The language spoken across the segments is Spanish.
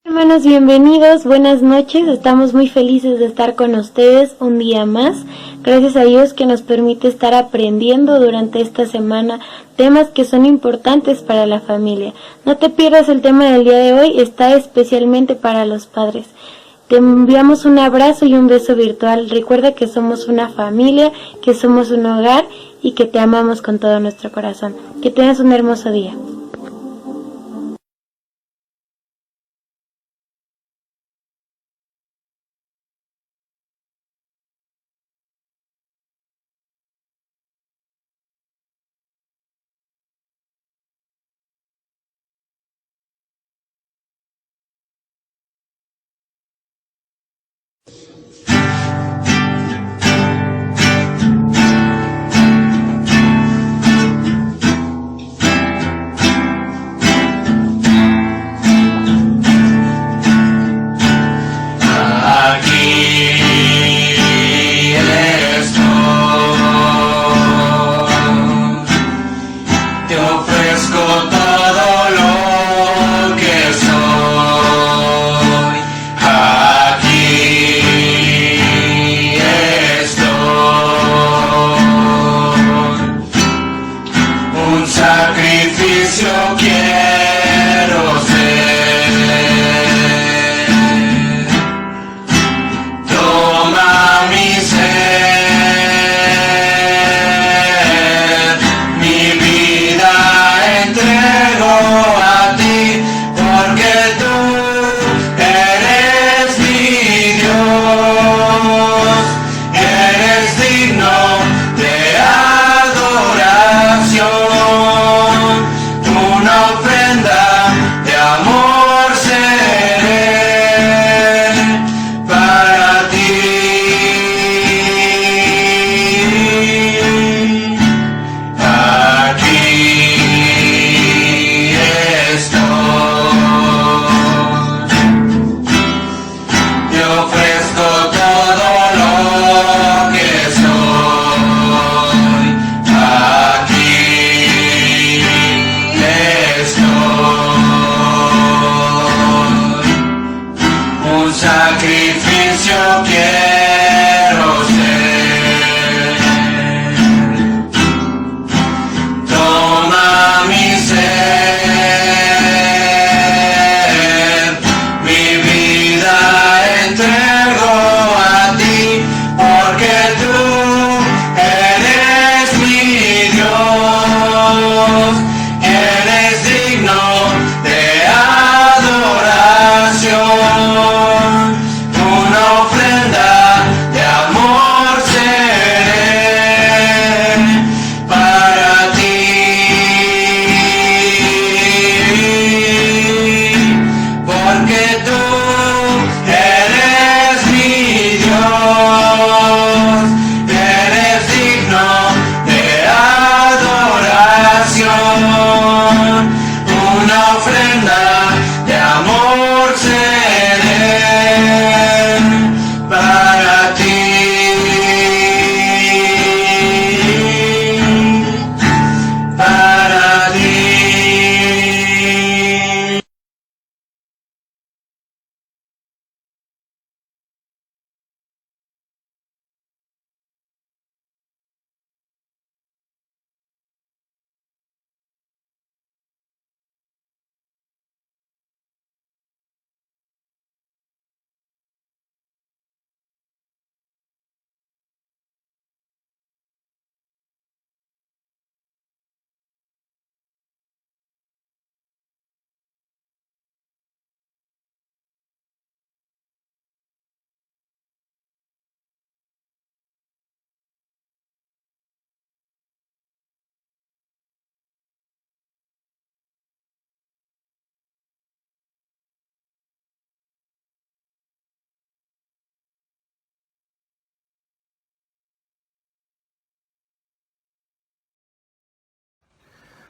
Hermanos, bienvenidos, buenas noches, estamos muy felices de estar con ustedes un día más. Gracias a Dios que nos permite estar aprendiendo durante esta semana temas que son importantes para la familia. No te pierdas el tema del día de hoy, está especialmente para los padres. Te enviamos un abrazo y un beso virtual. Recuerda que somos una familia, que somos un hogar y que te amamos con todo nuestro corazón. Que tengas un hermoso día.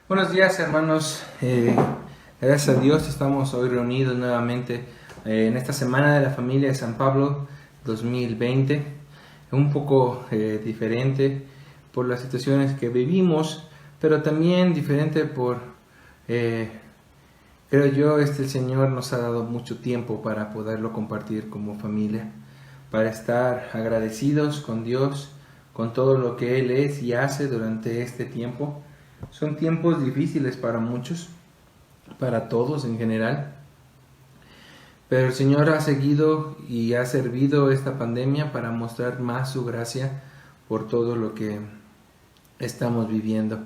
Buenos días, hermanos. Gracias a Dios estamos hoy reunidos nuevamente en esta Semana de la Familia de San Pablo 2020. Un poco diferente por las situaciones que vivimos, pero también diferente por creo yo, el Señor nos ha dado mucho tiempo para poderlo compartir como familia, para estar agradecidos con Dios, con todo lo que Él es y hace durante este tiempo. Son tiempos difíciles para muchos, para todos en general, pero el Señor ha seguido y ha servido esta pandemia para mostrar más su gracia por todo lo que estamos viviendo.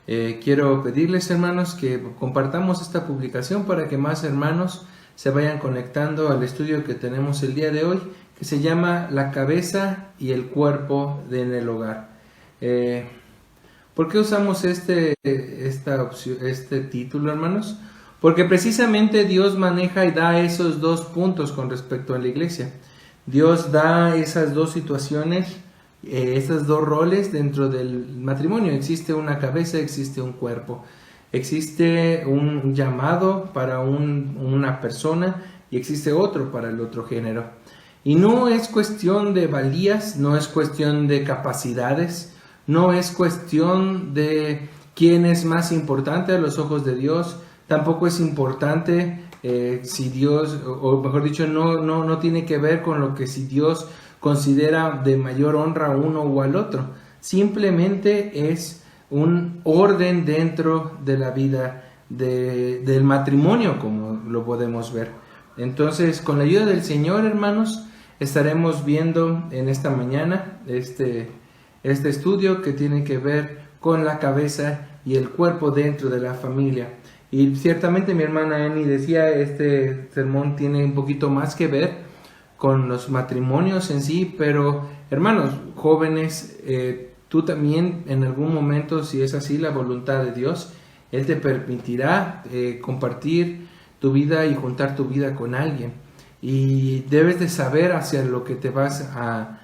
Quiero pedirles, hermanos, que compartamos esta publicación para que más hermanos se vayan conectando al estudio que tenemos el día de hoy, que se llama La cabeza y el cuerpo en el hogar. ¿Por qué usamos este título, hermanos? Porque precisamente Dios maneja y da esos dos puntos con respecto a la iglesia. Dios da esas dos situaciones, esos dos roles dentro del matrimonio. Existe una cabeza, existe un cuerpo. Existe un llamado para una persona y existe otro para el otro género. Y no es cuestión de valías, no es cuestión de capacidades, no es cuestión de quién es más importante a los ojos de Dios. Tampoco es importante si Dios, o mejor dicho, no tiene que ver con lo que si Dios considera de mayor honra a uno o al otro. Simplemente es un orden dentro de la vida del matrimonio, como lo podemos ver. Entonces, con la ayuda del Señor, hermanos, estaremos viendo en esta mañana este estudio que tiene que ver con la cabeza y el cuerpo dentro de la familia. Y ciertamente mi hermana Annie decía, este sermón tiene un poquito más que ver con los matrimonios en sí, pero hermanos jóvenes, tú también en algún momento, si es así la voluntad de Dios, Él te permitirá compartir tu vida y juntar tu vida con alguien. Y debes de saber hacia lo que te vas a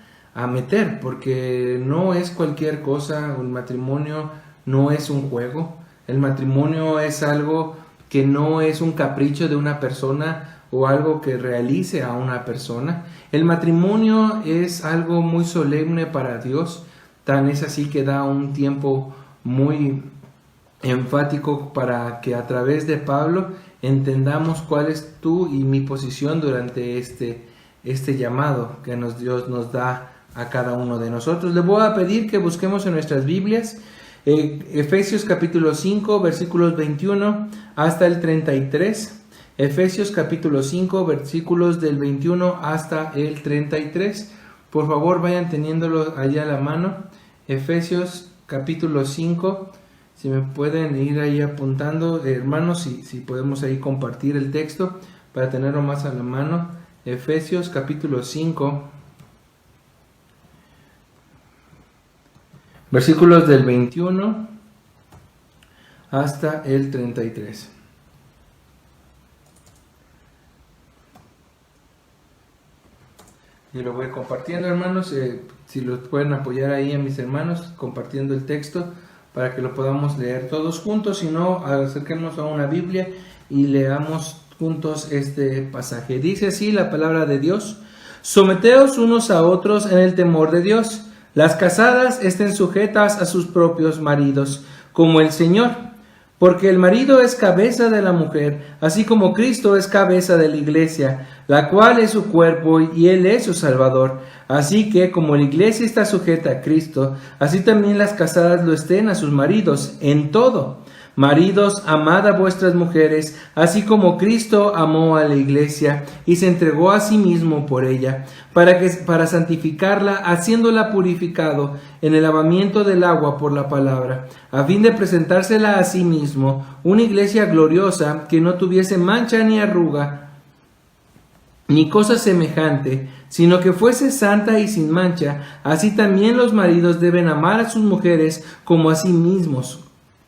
meter, porque no es cualquier cosa. Un matrimonio no es un juego. El matrimonio es algo que no es un capricho de una persona o algo que realice a una persona. El matrimonio es algo muy solemne para Dios. Tan es así que da un tiempo muy enfático para que a través de Pablo entendamos cuál es tu y mi posición durante este llamado que Dios nos da a cada uno de nosotros. Le voy a pedir que busquemos en nuestras Biblias Efesios capítulo 5 versículos 21 hasta el 33. Efesios capítulo 5 versículos del 21 hasta el 33. Por favor, vayan teniéndolo allá a la mano. Efesios capítulo 5. Si me pueden ir ahí apuntando, hermanos, si podemos ahí compartir el texto para tenerlo más a la mano. Efesios capítulo 5, versículos del 21 hasta el 33. Y lo voy compartiendo, hermanos. Si los pueden apoyar ahí a mis hermanos compartiendo el texto, para que lo podamos leer todos juntos. Si no, acerquémonos a una Biblia y leamos juntos este pasaje. Dice así la palabra de Dios: someteos unos a otros en el temor de Dios. Las casadas estén sujetas a sus propios maridos, como el Señor. Porque el marido es cabeza de la mujer, así como Cristo es cabeza de la iglesia, la cual es su cuerpo y Él es su Salvador. Así que, como la iglesia está sujeta a Cristo, así también las casadas lo estén a sus maridos en todo. Maridos, amad a vuestras mujeres, así como Cristo amó a la iglesia y se entregó a sí mismo por ella, para santificarla, haciéndola purificado en el lavamiento del agua por la palabra, a fin de presentársela a sí mismo, una iglesia gloriosa, que no tuviese mancha ni arruga, ni cosa semejante, sino que fuese santa y sin mancha. Así también los maridos deben amar a sus mujeres como a sí mismos,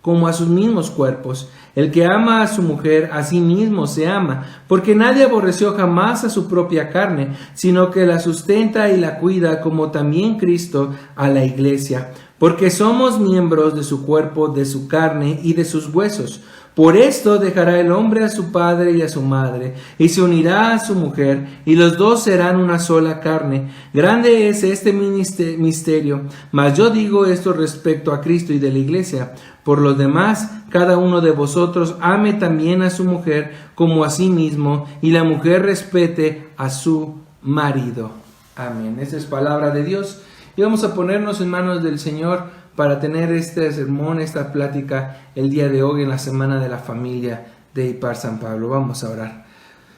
como a sus mismos cuerpos. El que ama a su mujer, a sí mismo se ama, porque nadie aborreció jamás a su propia carne, sino que la sustenta y la cuida, como también Cristo a la iglesia, porque somos miembros de su cuerpo, de su carne y de sus huesos. Por esto dejará el hombre a su padre y a su madre, y se unirá a su mujer, y los dos serán una sola carne. Grande es este misterio, mas yo digo esto respecto a Cristo y de la iglesia. Por lo demás, cada uno de vosotros ame también a su mujer como a sí mismo, y la mujer respete a su marido. Amén. Esta es palabra de Dios, y vamos a ponernos en manos del Señor para tener este sermón, esta plática el día de hoy en la Semana de la Familia de IPAR San Pablo. Vamos a orar.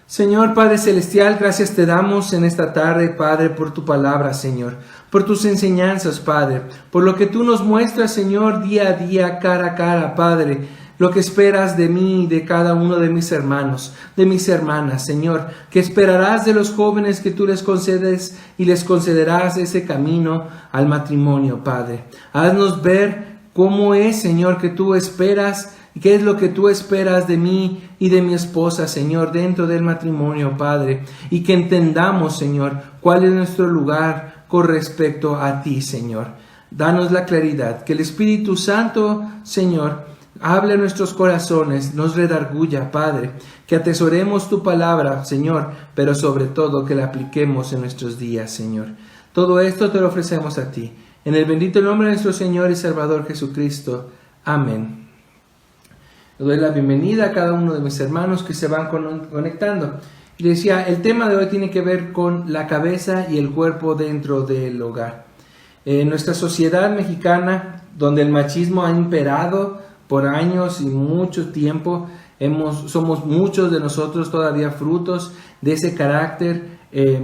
Señor Padre Celestial, gracias te damos en esta tarde, Padre, por tu palabra, Señor, por tus enseñanzas, Padre, por lo que tú nos muestras, Señor, día a día, cara a cara, Padre, lo que esperas de mí y de cada uno de mis hermanos, de mis hermanas, Señor, que esperarás de los jóvenes que tú les concedes y les concederás ese camino al matrimonio, Padre. Haznos ver cómo es, Señor, que tú esperas, qué es lo que tú esperas de mí y de mi esposa, Señor, dentro del matrimonio, Padre, y que entendamos, Señor, cuál es nuestro lugar con respecto a ti, Señor. Danos la claridad, que el Espíritu Santo, Señor, hable a nuestros corazones, nos redarguya, Padre, que atesoremos tu palabra, Señor, pero sobre todo que la apliquemos en nuestros días, Señor. Todo esto te lo ofrecemos a ti, en el bendito nombre de nuestro Señor y Salvador Jesucristo. Amén. Le doy la bienvenida a cada uno de mis hermanos que se van conectando. Y decía, el tema de hoy tiene que ver con la cabeza y el cuerpo dentro del hogar. En nuestra sociedad mexicana, donde el machismo ha imperado por años y mucho tiempo, somos muchos de nosotros todavía frutos de ese carácter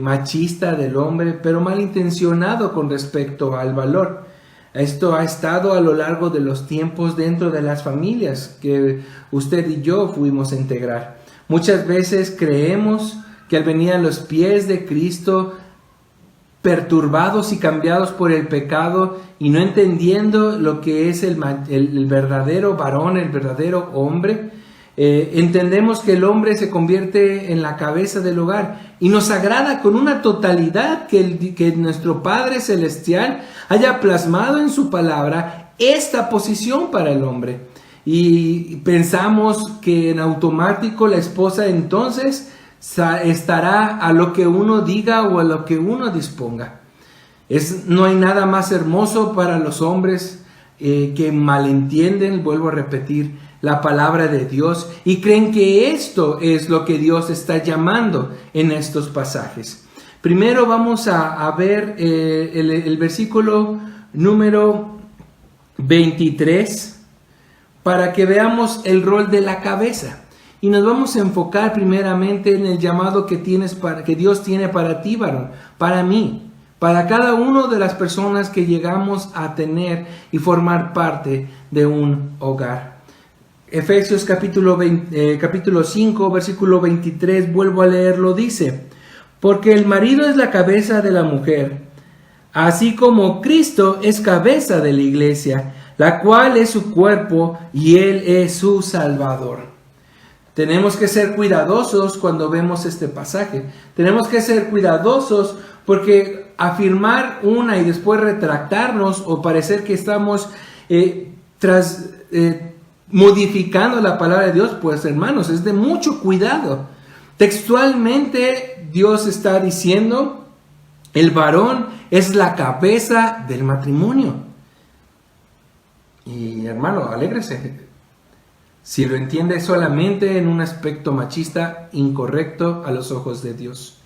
machista del hombre, pero malintencionado con respecto al valor. Esto ha estado a lo largo de los tiempos dentro de las familias que usted y yo fuimos a integrar. Muchas veces creemos que al venir a los pies de Cristo, perturbados y cambiados por el pecado y no entendiendo lo que es el verdadero varón, el verdadero hombre, entendemos que el hombre se convierte en la cabeza del hogar y nos agrada con una totalidad que nuestro Padre Celestial haya plasmado en su palabra esta posición para el hombre, y pensamos que en automático la esposa entonces estará a lo que uno diga o a lo que uno disponga. No hay nada más hermoso para los hombres que malentienden, vuelvo a repetir, la palabra de Dios y creen que esto es lo que Dios está llamando en estos pasajes. Primero vamos a ver el versículo número 23 para que veamos el rol de la cabeza. Y nos vamos a enfocar primeramente en el llamado que Dios tiene para ti, varón, para mí, para cada una de las personas que llegamos a tener y formar parte de un hogar. Efesios capítulo 5, versículo 23, vuelvo a leerlo, dice: porque el marido es la cabeza de la mujer, así como Cristo es cabeza de la iglesia, la cual es su cuerpo y Él es su Salvador. Tenemos que ser cuidadosos cuando vemos este pasaje. Tenemos que ser cuidadosos porque afirmar una y después retractarnos o parecer que estamos modificando la palabra de Dios, pues hermanos, es de mucho cuidado. Textualmente Dios está diciendo, el varón es la cabeza del matrimonio. Y hermano, alégrese. Si lo entiende solamente en un aspecto machista incorrecto a los ojos de Dios.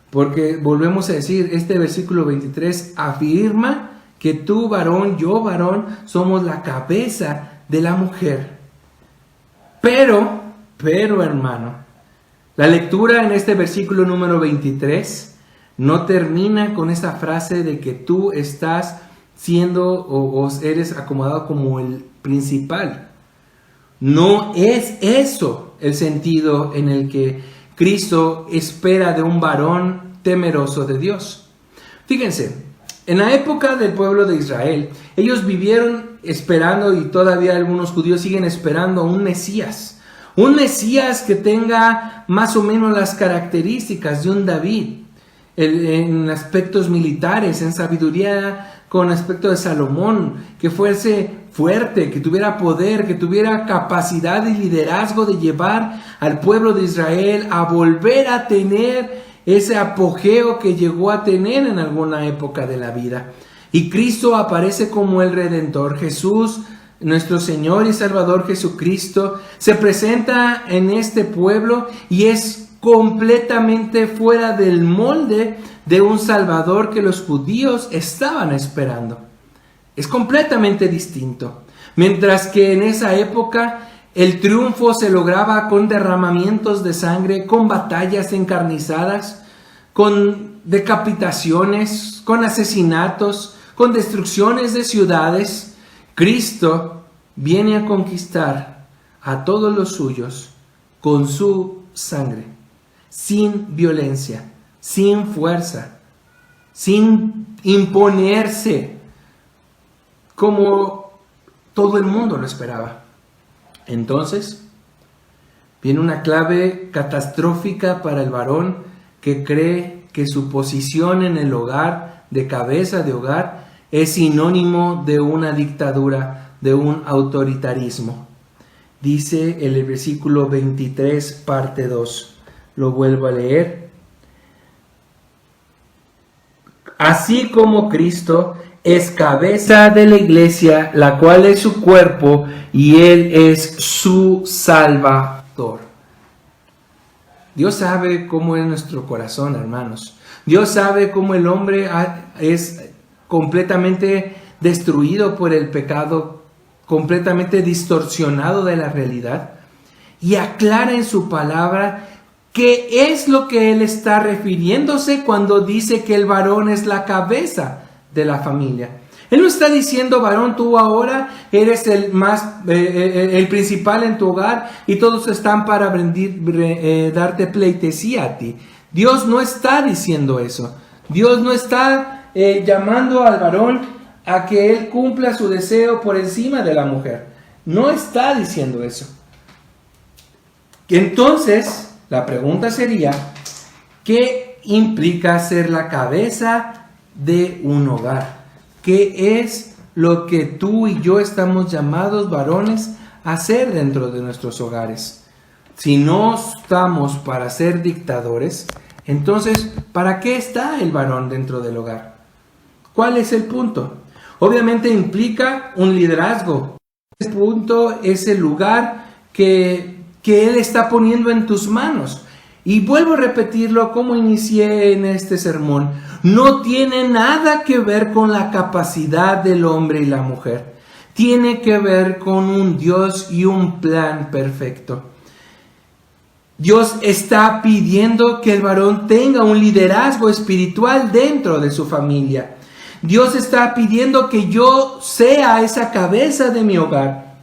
Porque volvemos a decir, este versículo 23 afirma que tú varón, yo varón, somos la cabeza de la mujer. Pero hermano, la lectura en este versículo número 23 no termina con esa frase de que tú estás siendo o eres acomodado como el principal. No es eso el sentido en el que Cristo espera de un varón temeroso de Dios. Fíjense, en la época del pueblo de Israel, ellos vivieron esperando, y todavía algunos judíos siguen esperando, un Mesías que tenga más o menos las características de un David, en aspectos militares, en sabiduría con respecto de Salomón, que fuese fuerte, que tuviera poder, que tuviera capacidad y liderazgo de llevar al pueblo de Israel a volver a tener ese apogeo que llegó a tener en alguna época de la vida. Y Cristo aparece como el Redentor. Jesús, nuestro Señor y Salvador Jesucristo, se presenta en este pueblo y es completamente fuera del molde de un Salvador que los judíos estaban esperando. Es completamente distinto. Mientras que en esa época el triunfo se lograba con derramamientos de sangre, con batallas encarnizadas, con decapitaciones, con asesinatos, con destrucciones de ciudades, Cristo viene a conquistar a todos los suyos con su sangre, sin violencia, sin fuerza, sin imponerse, como todo el mundo lo esperaba. Entonces, viene una clave catastrófica para el varón que cree que su posición en el hogar, de cabeza de hogar, es sinónimo de una dictadura, de un autoritarismo. Dice el versículo 23, parte 2. Lo vuelvo a leer. Así como Cristo es cabeza de la iglesia, la cual es su cuerpo, y Él es su Salvador. Dios sabe cómo es nuestro corazón, hermanos. Dios sabe cómo el hombre es completamente destruido por el pecado, completamente distorsionado de la realidad, y aclara en su palabra qué es lo que Él está refiriéndose cuando dice que el varón es la cabeza de la familia. Él no está diciendo, varón, tú ahora eres el principal en tu hogar y todos están para darte pleitesía a ti. Dios no está diciendo eso. Dios no está llamando al varón a que él cumpla su deseo por encima de la mujer. No está diciendo eso. Entonces, la pregunta sería, ¿qué implica ser la cabeza de un hogar? ¿Qué es lo que tú y yo estamos llamados, varones, a hacer dentro de nuestros hogares? Si no estamos para ser dictadores, entonces, ¿para qué está el varón dentro del hogar? ¿Cuál es el punto? Obviamente implica un liderazgo. El punto es el lugar que Él está poniendo en tus manos. Y vuelvo a repetirlo como inicié en este sermón. No tiene nada que ver con la capacidad del hombre y la mujer. Tiene que ver con un Dios y un plan perfecto. Dios está pidiendo que el varón tenga un liderazgo espiritual dentro de su familia. Dios está pidiendo que yo sea esa cabeza de mi hogar.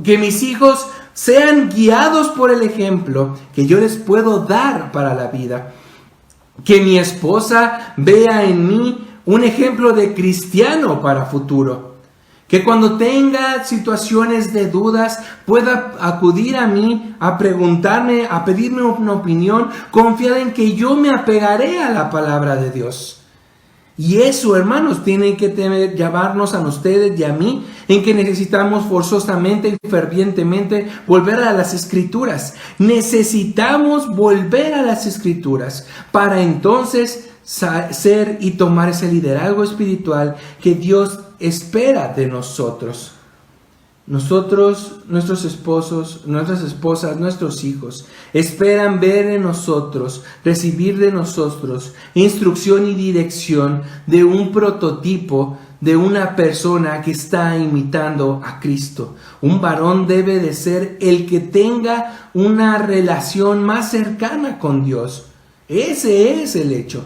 Que mis hijos sean guiados por el ejemplo que yo les puedo dar para la vida. Que mi esposa vea en mí un ejemplo de cristiano para futuro. Que cuando tenga situaciones de dudas pueda acudir a mí, a preguntarme, a pedirme una opinión, confiada en que yo me apegaré a la palabra de Dios. Y eso, hermanos, tiene que llevarnos a ustedes y a mí en que necesitamos forzosamente y fervientemente volver a las Escrituras. Necesitamos volver a las Escrituras para entonces ser y tomar ese liderazgo espiritual que Dios espera de nosotros. Nosotros, nuestros esposos, nuestras esposas, nuestros hijos esperan ver en nosotros, recibir de nosotros instrucción y dirección de un prototipo de una persona que está imitando a Cristo. Un varón debe de ser el que tenga una relación más cercana con Dios. Ese es el hecho.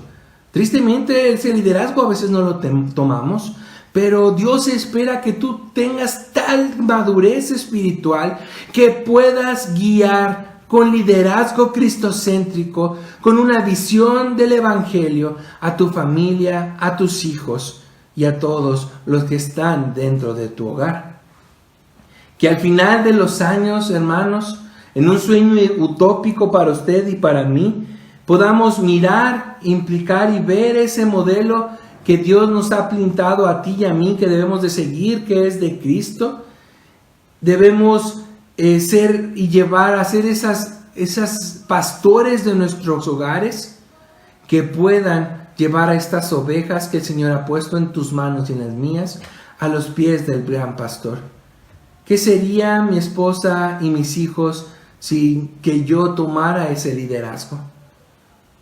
Tristemente ese liderazgo a veces no lo tomamos. Pero Dios espera que tú tengas tal madurez espiritual que puedas guiar con liderazgo cristocéntrico, con una visión del Evangelio a tu familia, a tus hijos y a todos los que están dentro de tu hogar. Que al final de los años, hermanos, en un sueño utópico para usted y para mí, podamos mirar, implicar y ver ese modelo que Dios nos ha pintado a ti y a mí, que debemos de seguir, que es de Cristo. Debemos ser y llevar a ser esas pastores de nuestros hogares, que puedan llevar a estas ovejas que el Señor ha puesto en tus manos y en las mías a los pies del gran pastor. ¿Qué sería mi esposa y mis hijos si que yo tomara ese liderazgo?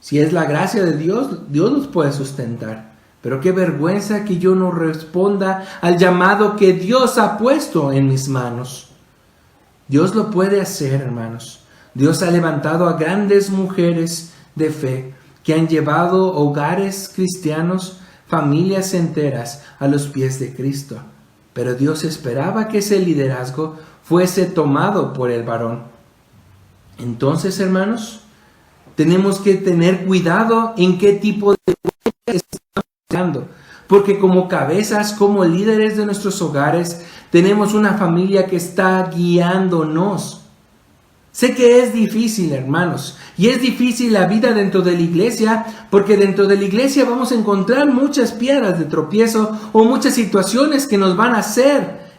Si es la gracia de Dios, Dios nos puede sustentar. Pero qué vergüenza que yo no responda al llamado que Dios ha puesto en mis manos. Dios lo puede hacer, hermanos. Dios ha levantado a grandes mujeres de fe que han llevado hogares cristianos, familias enteras a los pies de Cristo. Pero Dios esperaba que ese liderazgo fuese tomado por el varón. Entonces, hermanos, tenemos que tener cuidado en qué tipo de estamos hablando, porque como cabezas, como líderes de nuestros hogares, tenemos una familia que está guiándonos. Sé que es difícil, hermanos, y es difícil la vida dentro de la iglesia, porque dentro de la iglesia vamos a encontrar muchas piedras de tropiezo o muchas situaciones que nos van a hacer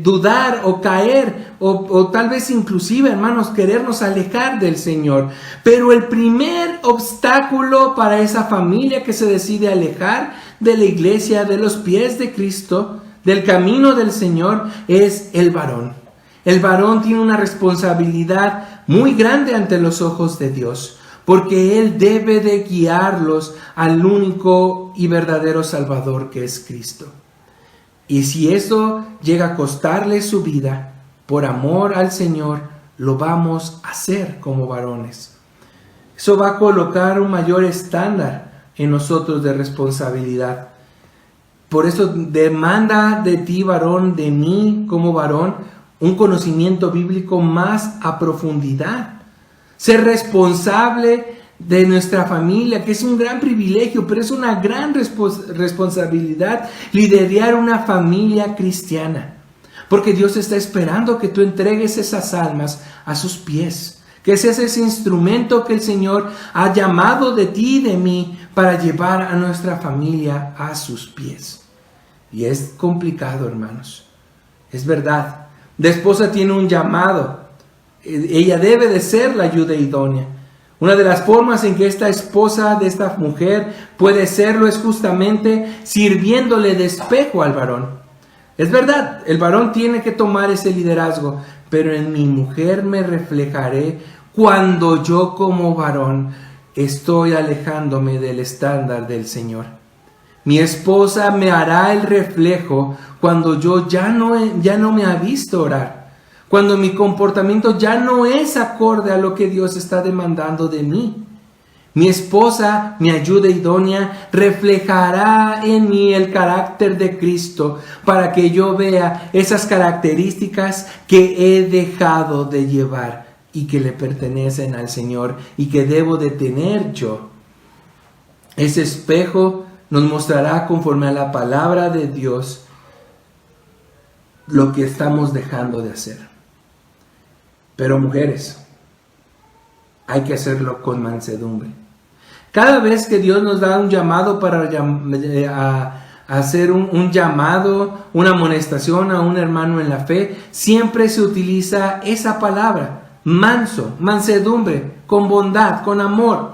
dudar o caer o tal vez inclusive, hermanos, querernos alejar del Señor. Pero el primer obstáculo para esa familia que se decide alejar de la iglesia, de los pies de Cristo, del camino del Señor, es el varón. El varón tiene una responsabilidad muy grande ante los ojos de Dios, porque él debe de guiarlos al único y verdadero Salvador, que es Cristo. Y si eso llega a costarle su vida, por amor al Señor, lo vamos a hacer como varones. Eso va a colocar un mayor estándar en nosotros de responsabilidad. Por eso demanda de ti, varón, de mí como varón, un conocimiento bíblico más a profundidad. Ser responsable de nuestra familia, que es un gran privilegio, pero es una gran responsabilidad liderar una familia cristiana. Porque Dios está esperando que tú entregues esas almas a sus pies. Que seas ese instrumento que el Señor ha llamado de ti y de mí para llevar a nuestra familia a sus pies. Y es complicado, hermanos. Es verdad. La esposa tiene un llamado. Ella debe de ser la ayuda idónea. Una de las formas en que esta esposa de esta mujer puede serlo es justamente sirviéndole de espejo al varón. Es verdad, el varón tiene que tomar ese liderazgo, pero en mi mujer me reflejaré cuando yo como varón estoy alejándome del estándar del Señor. Mi esposa me hará el reflejo cuando yo ya no me ha visto orar, cuando mi comportamiento ya no es acorde a lo que Dios está demandando de mí. Mi esposa, mi ayuda idónea, reflejará en mí el carácter de Cristo para que yo vea esas características que he dejado de llevar y que le pertenecen al Señor y que debo de tener yo. Ese espejo nos mostrará conforme a la palabra de Dios lo que estamos dejando de hacer. Pero mujeres, hay que hacerlo con mansedumbre. Cada vez que Dios nos da un llamado para hacer un llamado, una amonestación a un hermano en la fe, siempre se utiliza esa palabra, manso, mansedumbre, con bondad, con amor.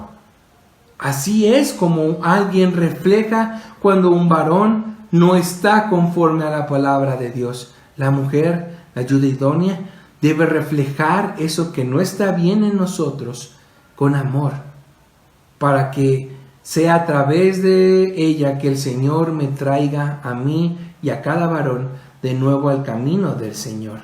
Así es como alguien refleja cuando un varón no está conforme a la palabra de Dios. La mujer, la ayuda idónea, debe reflejar eso que no está bien en nosotros con amor, para que sea a través de ella que el Señor me traiga a mí y a cada varón de nuevo al camino del Señor.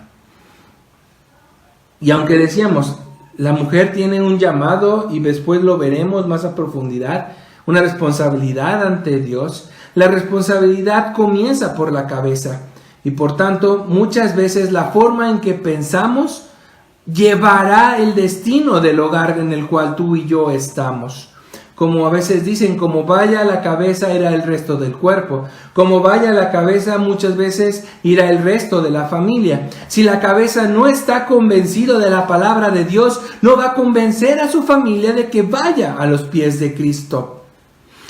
Y aunque decíamos, la mujer tiene un llamado y después lo veremos más a profundidad, una responsabilidad ante Dios. La responsabilidad comienza por la cabeza y por tanto muchas veces la forma en que pensamos llevará el destino del hogar en el cual tú y yo estamos. Como a veces dicen, como vaya la cabeza irá el resto del cuerpo. Como vaya la cabeza muchas veces irá el resto de la familia. Si la cabeza no está convencido de la palabra de Dios, no va a convencer a su familia de que vaya a los pies de Cristo.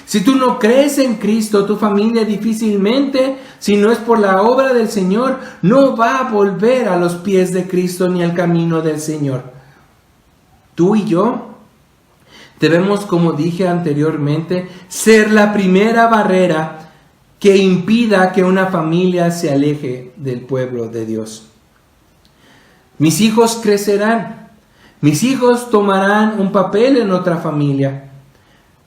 Si tú no crees en Cristo, tu familia difícilmente, si no es por la obra del Señor, no va a volver a los pies de Cristo ni al camino del Señor. Tú y yo debemos, como dije anteriormente, ser la primera barrera que impida que una familia se aleje del pueblo de Dios. Mis hijos crecerán, mis hijos tomarán un papel en otra familia,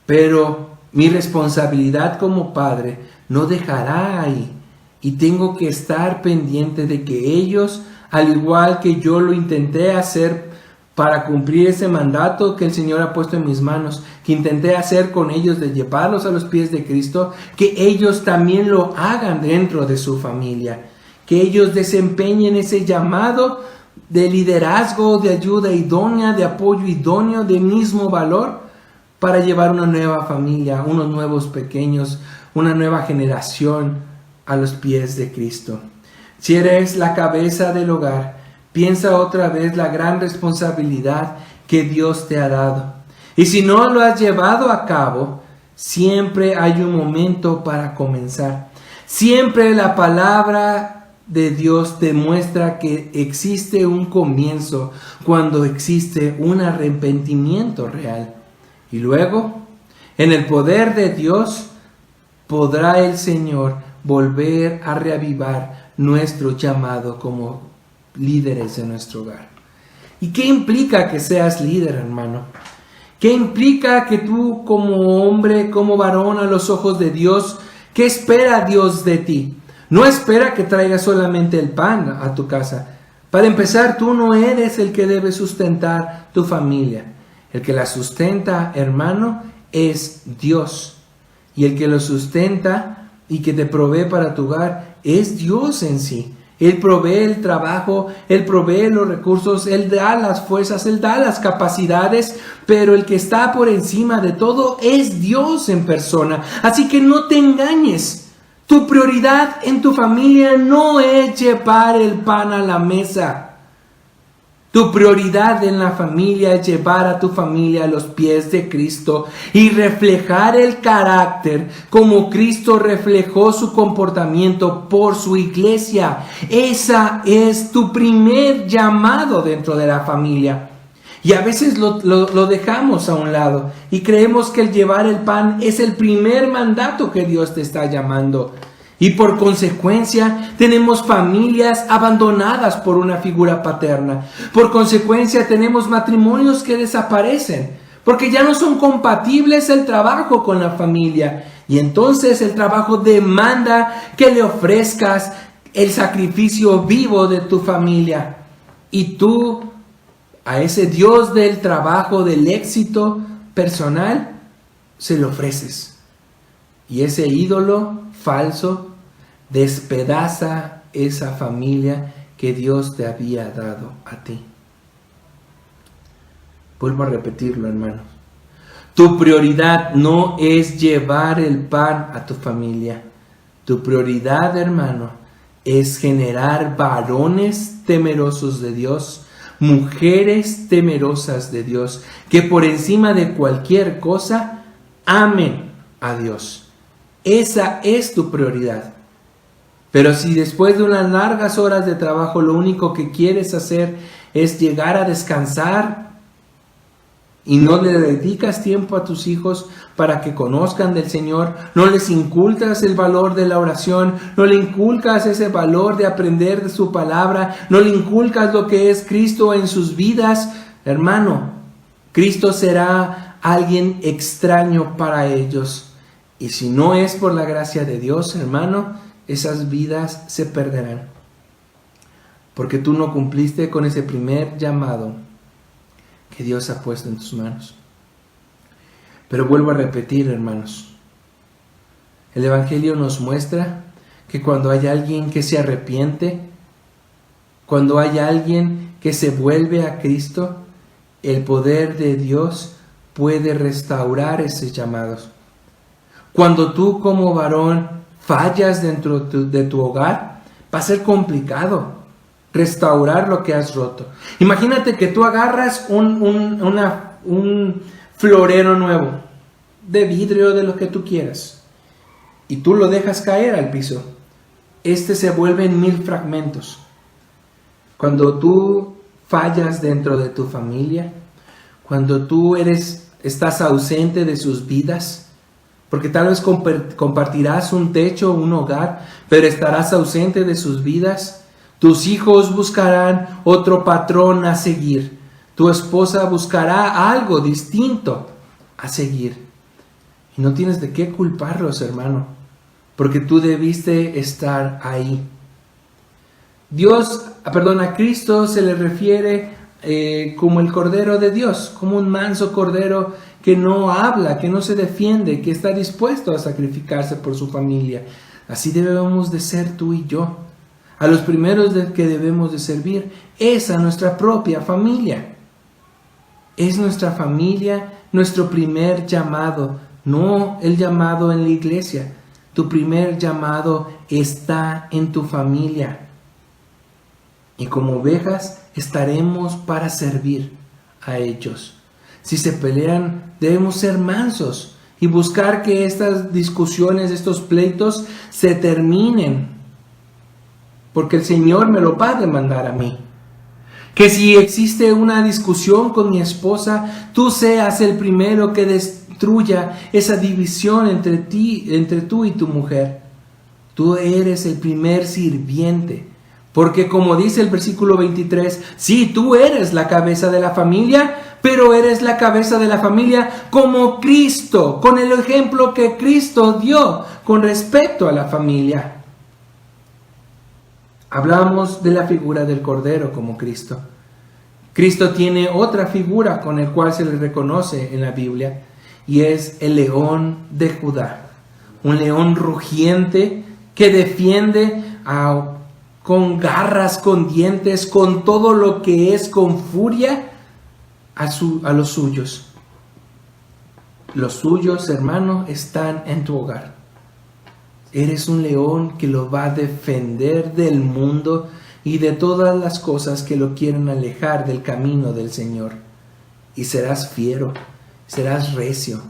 pero mi responsabilidad como padre no dejará ahí, y tengo que estar pendiente de que ellos, al igual que yo lo intenté hacer para cumplir ese mandato que el Señor ha puesto en mis manos, que intenté hacer con ellos de llevarlos a los pies de Cristo, que ellos también lo hagan dentro de su familia, que ellos desempeñen ese llamado de liderazgo, de ayuda idónea, de apoyo idóneo, de mismo valor, para llevar una nueva familia, unos nuevos pequeños, una nueva generación a los pies de Cristo. Si eres la cabeza del hogar, piensa otra vez la gran responsabilidad que Dios te ha dado. Y si no lo has llevado a cabo, siempre hay un momento para comenzar. Siempre la palabra de Dios demuestra que existe un comienzo cuando existe un arrepentimiento real. Y luego, en el poder de Dios, podrá el Señor volver a reavivar nuestro llamado como líderes de nuestro hogar. ¿Y qué implica que seas líder, hermano? ¿Qué implica que tú como hombre, como varón a los ojos de Dios, qué espera Dios de ti? No espera que traigas solamente el pan a tu casa. Para empezar, tú no eres el que debe sustentar tu familia. El que la sustenta, hermano, es Dios. Y el que lo sustenta y que te provee para tu hogar es Dios en sí. Él provee el trabajo, Él provee los recursos, Él da las fuerzas, Él da las capacidades, pero el que está por encima de todo es Dios en persona. Así que no te engañes. Tu prioridad en tu familia no es llevar el pan a la mesa. Tu prioridad en la familia es llevar a tu familia a los pies de Cristo y reflejar el carácter como Cristo reflejó su comportamiento por su iglesia. Esa es tu primer llamado dentro de la familia. Y a veces lo dejamos a un lado y creemos que el llevar el pan es el primer mandato que Dios te está llamando. Y por consecuencia tenemos familias abandonadas por una figura paterna. Por consecuencia tenemos matrimonios que desaparecen, porque ya no son compatibles el trabajo con la familia. Y entonces el trabajo demanda que le ofrezcas el sacrificio vivo de tu familia. Y tú, a ese Dios del trabajo, del éxito personal, se lo ofreces. Y ese ídolo falso despedaza esa familia que Dios te había dado a ti. Vuelvo a repetirlo, hermanos. Tu prioridad no es llevar el pan a tu familia. Tu prioridad, hermano, es generar varones temerosos de Dios, mujeres temerosas de Dios, que por encima de cualquier cosa amen a Dios. Esa es tu prioridad. Pero si después de unas largas horas de trabajo lo único que quieres hacer es llegar a descansar y no le dedicas tiempo a tus hijos para que conozcan del Señor, no les inculcas el valor de la oración, no le inculcas ese valor de aprender de su palabra, no le inculcas lo que es Cristo en sus vidas, hermano, Cristo será alguien extraño para ellos. Y si no es por la gracia de Dios, hermano, esas vidas se perderán. Porque tú no cumpliste con ese primer llamado que Dios ha puesto en tus manos. Pero vuelvo a repetir, hermanos. El Evangelio nos muestra que cuando hay alguien que se arrepiente, cuando hay alguien que se vuelve a Cristo, el poder de Dios puede restaurar esos llamados. Cuando tú como varón fallas dentro de tu hogar, va a ser complicado restaurar lo que has roto. Imagínate que tú agarras un florero nuevo de vidrio, de lo que tú quieras, y tú lo dejas caer al piso, este se vuelve en 1000 fragmentos. Cuando tú fallas dentro de tu familia, cuando tú estás ausente de sus vidas, porque tal vez compartirás un techo, un hogar, pero estarás ausente de sus vidas, tus hijos buscarán otro patrón a seguir, tu esposa buscará algo distinto a seguir, y no tienes de qué culparlos, hermano, porque tú debiste estar ahí. A Cristo se le refiere como el Cordero de Dios, como un manso Cordero que no habla, que no se defiende, que está dispuesto a sacrificarse por su familia. Así debemos de ser tú y yo. A los primeros que debemos de servir es a nuestra propia familia. Es nuestra familia nuestro primer llamado, no el llamado en la iglesia. Tu primer llamado está en tu familia. Y como ovejas estaremos para servir a ellos. Si se pelean, debemos ser mansos y buscar que estas discusiones, estos pleitos se terminen, porque el Señor me lo va a demandar a mí. Que si existe una discusión con mi esposa, tú seas el primero que destruya esa división entre tú y tu mujer. Tú eres el primer sirviente. Porque como dice el versículo 23, sí, tú eres la cabeza de la familia, pero eres la cabeza de la familia como Cristo, con el ejemplo que Cristo dio con respecto a la familia. Hablamos de la figura del Cordero como Cristo. Cristo tiene otra figura con el cual se le reconoce en la Biblia, y es el león de Judá. Un león rugiente que defiende con garras, con dientes, con todo lo que es, con furia a los suyos. Los suyos, hermano, están en tu hogar. Eres un león que lo va a defender del mundo y de todas las cosas que lo quieren alejar del camino del Señor. Y serás fiero, serás recio,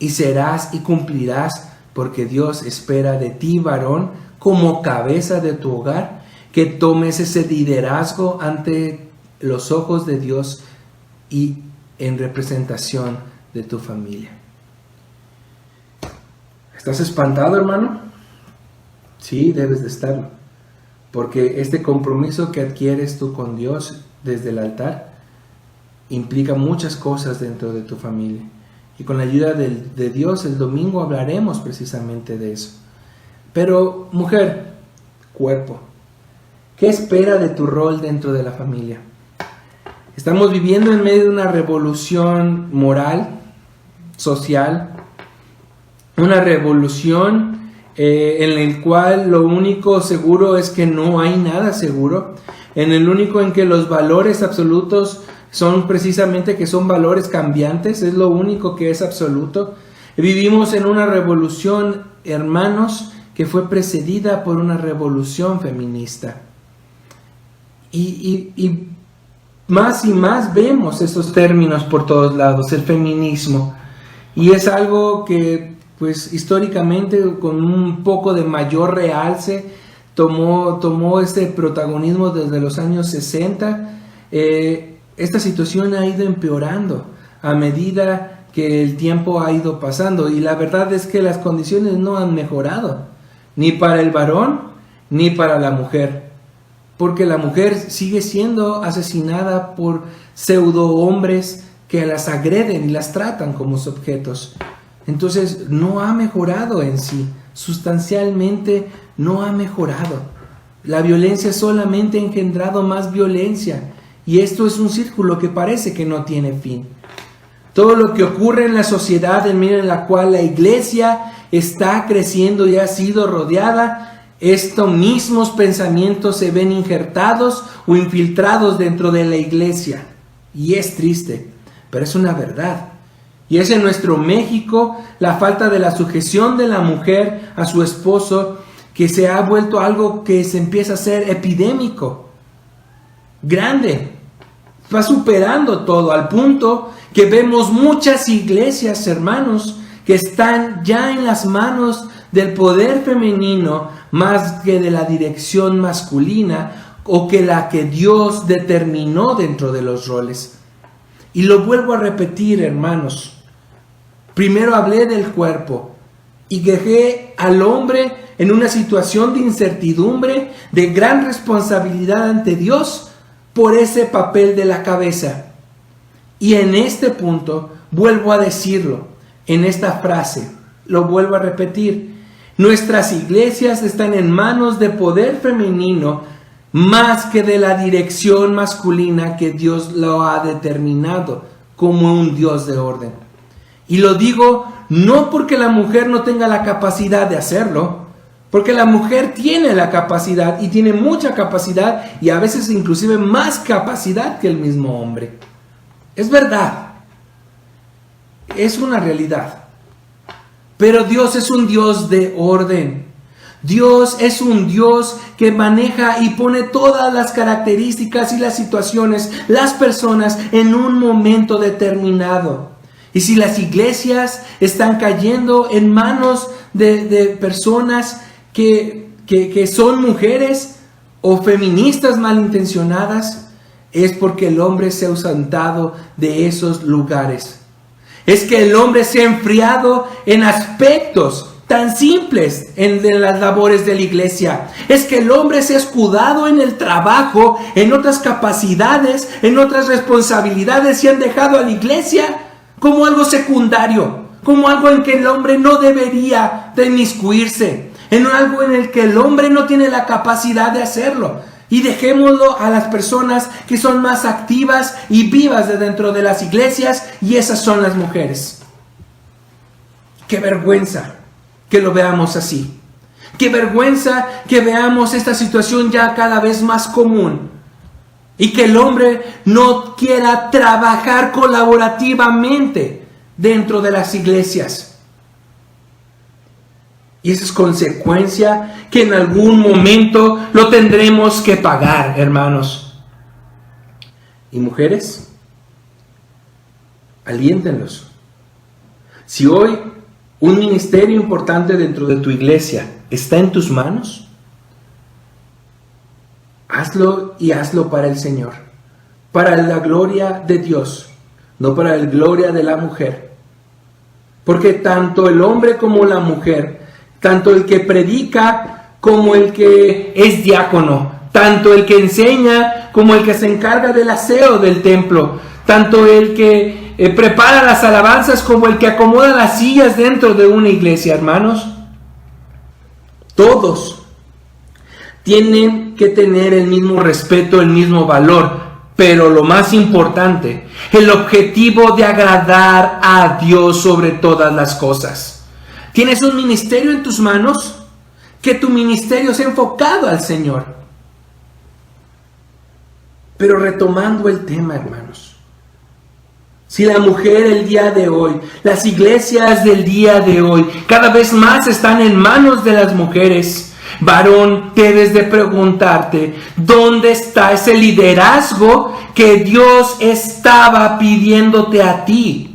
y cumplirás, porque Dios espera de ti, varón, como cabeza de tu hogar, que tomes ese liderazgo ante los ojos de Dios y en representación de tu familia. ¿Estás espantado, hermano? Sí, debes de estarlo, porque este compromiso que adquieres tú con Dios desde el altar implica muchas cosas dentro de tu familia, y con la ayuda de Dios el domingo hablaremos precisamente de eso. Pero, mujer, cuerpo, ¿qué espera de tu rol dentro de la familia? Estamos viviendo en medio de una revolución moral, social, una revolución en la cual lo único seguro es que no hay nada seguro, en el único en que los valores absolutos son precisamente que son valores cambiantes, es lo único que es absoluto. Vivimos en una revolución, hermanos, que fue precedida por una revolución feminista. Y más vemos esos términos por todos lados, el feminismo. Y es algo que, pues, históricamente, con un poco de mayor realce, tomó este protagonismo desde los años 60. Esta situación ha ido empeorando a medida que el tiempo ha ido pasando. Y la verdad es que las condiciones no han mejorado, ni para el varón, ni para la mujer. Porque la mujer sigue siendo asesinada por pseudo hombres que las agreden y las tratan como objetos. Entonces no ha mejorado en sí, sustancialmente no ha mejorado. La violencia solamente ha engendrado más violencia, y esto es un círculo que parece que no tiene fin. Todo lo que ocurre en la sociedad en medio de la cual la iglesia está creciendo y ha sido rodeada, estos mismos pensamientos se ven injertados o infiltrados dentro de la iglesia. Y es triste, pero es una verdad. Y es en nuestro México la falta de la sujeción de la mujer a su esposo, que se ha vuelto algo que se empieza a ser epidémico, grande, va superando todo, al punto que vemos muchas iglesias, hermanos, que están ya en las manos del poder femenino más que de la dirección masculina o que la que Dios determinó dentro de los roles. Y lo vuelvo a repetir, hermanos. Primero hablé del cuerpo y dejé al hombre en una situación de incertidumbre, de gran responsabilidad ante Dios por ese papel de la cabeza. Y en este punto vuelvo a decirlo, en esta frase, lo vuelvo a repetir. Nuestras iglesias están en manos de poder femenino más que de la dirección masculina que Dios lo ha determinado como un Dios de orden. Y lo digo no porque la mujer no tenga la capacidad de hacerlo, porque la mujer tiene la capacidad y tiene mucha capacidad y a veces inclusive más capacidad que el mismo hombre. Es verdad, es una realidad. Pero Dios es un Dios de orden. Dios es un Dios que maneja y pone todas las características y las situaciones, las personas en un momento determinado. Y si las iglesias están cayendo en manos de personas que son mujeres o feministas malintencionadas, es porque el hombre se ha ausentado de esos lugares. Es que el hombre se ha enfriado en aspectos tan simples en las labores de la iglesia. Es que el hombre se ha escudado en el trabajo, en otras capacidades, en otras responsabilidades y han dejado a la iglesia como algo secundario, como algo en que el hombre no debería de inmiscuirse, en algo en el que el hombre no tiene la capacidad de hacerlo. Y dejémoslo a las personas que son más activas y vivas de dentro de las iglesias, y esas son las mujeres. ¡Qué vergüenza que lo veamos así! ¡Qué vergüenza que veamos esta situación ya cada vez más común! Y que el hombre no quiera trabajar colaborativamente dentro de las iglesias. Y esa es consecuencia que en algún momento lo tendremos que pagar, hermanos. Y mujeres, aliéntenlos. Si hoy un ministerio importante dentro de tu iglesia está en tus manos, hazlo y hazlo para el Señor, para la gloria de Dios, no para la gloria de la mujer. Porque tanto el hombre como la mujer, tanto el que predica como el que es diácono, tanto el que enseña como el que se encarga del aseo del templo, tanto el que prepara las alabanzas como el que acomoda las sillas dentro de una iglesia, hermanos. Todos tienen que tener el mismo respeto, el mismo valor, pero lo más importante, el objetivo de agradar a Dios sobre todas las cosas. ¿Tienes un ministerio en tus manos? Que tu ministerio sea enfocado al Señor. Pero retomando el tema, hermanos. Si la mujer el día de hoy, las iglesias del día de hoy, cada vez más están en manos de las mujeres, varón, debes de preguntarte, ¿dónde está ese liderazgo que Dios estaba pidiéndote a ti?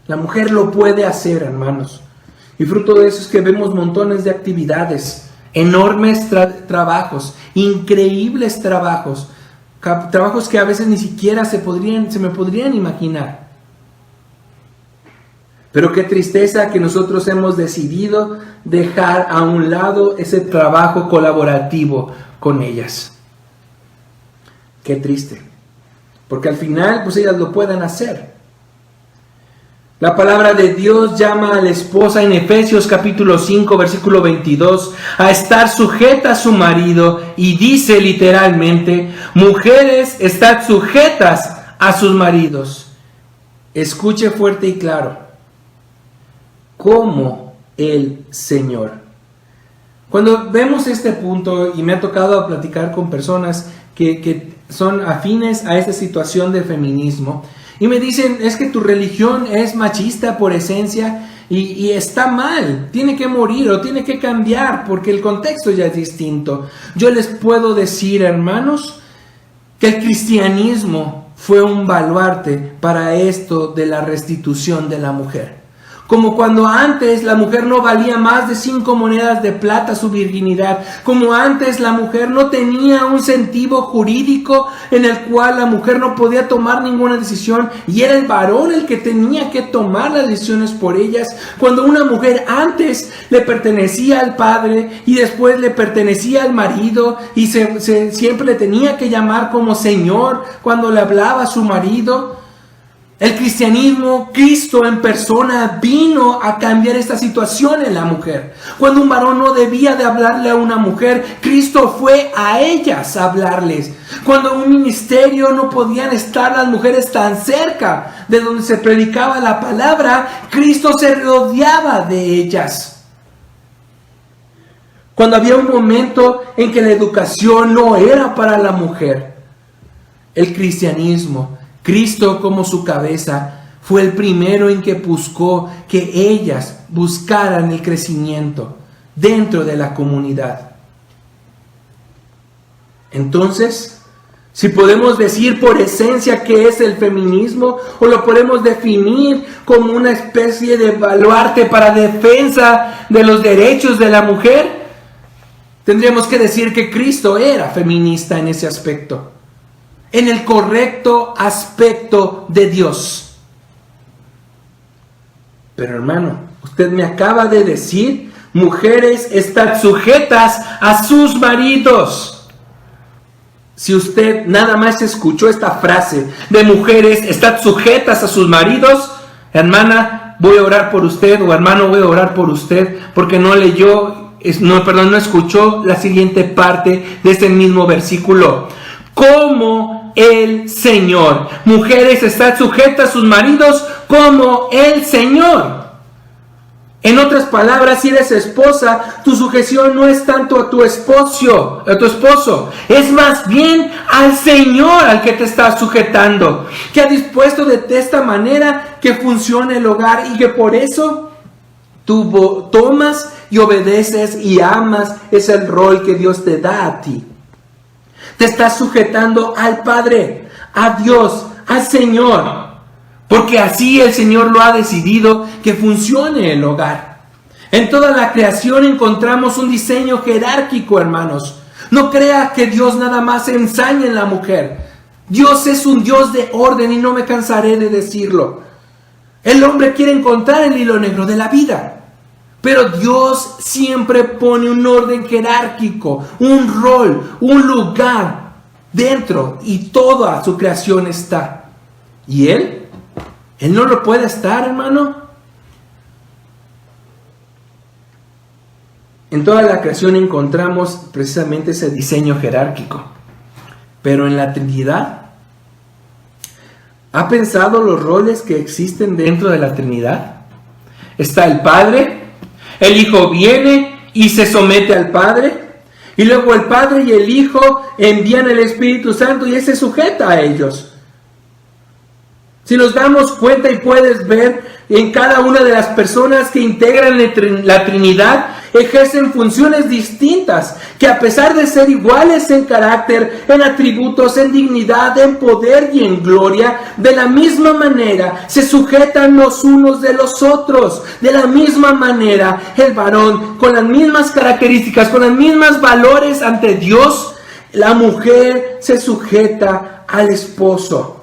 La mujer lo puede hacer, hermanos. Y fruto de eso es que vemos montones de actividades, enormes trabajos, increíbles trabajos, trabajos que a veces ni siquiera se me podrían imaginar. Pero qué tristeza que nosotros hemos decidido dejar a un lado ese trabajo colaborativo con ellas. Qué triste. Porque al final, pues ellas lo pueden hacer. La palabra de Dios llama a la esposa en Efesios capítulo 5, versículo 22, a estar sujeta a su marido, y dice literalmente, mujeres, estad sujetas a sus maridos. Escuche fuerte y claro, como el Señor. Cuando vemos este punto, y me ha tocado platicar con personas que son afines a esta situación del feminismo, y me dicen, es que tu religión es machista por esencia y está mal, tiene que morir o tiene que cambiar porque el contexto ya es distinto. Yo les puedo decir, hermanos, que el cristianismo fue un baluarte para esto de la restitución de la mujer. Como cuando antes la mujer no valía más de 5 monedas de plata su virginidad. Como antes la mujer no tenía un sentido jurídico en el cual la mujer no podía tomar ninguna decisión y era el varón el que tenía que tomar las decisiones por ellas. Cuando una mujer antes le pertenecía al padre y después le pertenecía al marido y siempre le tenía que llamar como Señor cuando le hablaba a su marido. El cristianismo, Cristo en persona, vino a cambiar esta situación en la mujer. Cuando un varón no debía de hablarle a una mujer, Cristo fue a ellas a hablarles. Cuando un ministerio no podían estar las mujeres tan cerca de donde se predicaba la palabra, Cristo se rodeaba de ellas. Cuando había un momento en que la educación no era para la mujer, el cristianismo, Cristo como su cabeza, fue el primero en que buscó que ellas buscaran el crecimiento dentro de la comunidad. Entonces, si podemos decir por esencia qué es el feminismo, o lo podemos definir como una especie de baluarte para defensa de los derechos de la mujer, tendríamos que decir que Cristo era feminista en ese aspecto. En el correcto aspecto de Dios. Pero hermano, usted me acaba de decir, mujeres, estad sujetas a sus maridos. Si usted nada más escuchó esta frase de mujeres, estad sujetas a sus maridos, hermana, voy a orar por usted, o hermano, voy a orar por usted, porque no escuchó la siguiente parte de este mismo versículo. Como el Señor. Mujeres, están sujetas a sus maridos como el Señor. En otras palabras, si eres esposa, tu sujeción no es tanto a tu esposo, es más bien al Señor al que te estás sujetando, que ha dispuesto de esta manera que funcione el hogar y que por eso tú tomas y obedeces y amas. Es el rol que Dios te da a ti. Te estás sujetando al Padre, a Dios, al Señor, porque así el Señor lo ha decidido que funcione el hogar. En toda la creación encontramos un diseño jerárquico, hermanos. No crea que Dios nada más ensaña en la mujer. Dios es un Dios de orden y no me cansaré de decirlo. El hombre quiere encontrar el hilo negro de la vida. Pero Dios siempre pone un orden jerárquico, un rol, un lugar dentro y toda su creación está. ¿Y Él no lo puede estar, hermano? En toda la creación encontramos precisamente ese diseño jerárquico. Pero en la Trinidad, ¿ha pensado los roles que existen dentro de la Trinidad? Está el Padre. El Hijo viene y se somete al Padre. Y luego el Padre y el Hijo envían el Espíritu Santo y Él se sujeta a ellos. Si nos damos cuenta y puedes ver en cada una de las personas que integran la Trinidad, ejercen funciones distintas, que a pesar de ser iguales en carácter, en atributos, en dignidad, en poder y en gloria, de la misma manera se sujetan los unos de los otros. De la misma manera, el varón, con las mismas características, con los mismos valores ante Dios, la mujer se sujeta al esposo.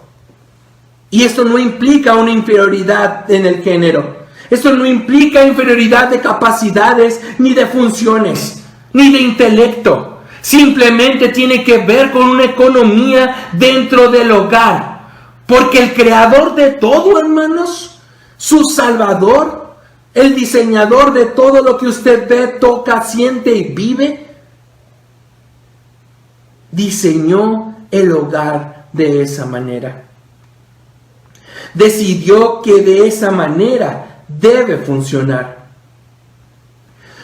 Y esto no implica una inferioridad en el género. Esto no implica inferioridad de capacidades, ni de funciones, ni de intelecto. Simplemente tiene que ver con una economía dentro del hogar. Porque el creador de todo, hermanos, su Salvador, el diseñador de todo lo que usted ve, toca, siente y vive, diseñó el hogar de esa manera. Decidió que de esa manera debe funcionar.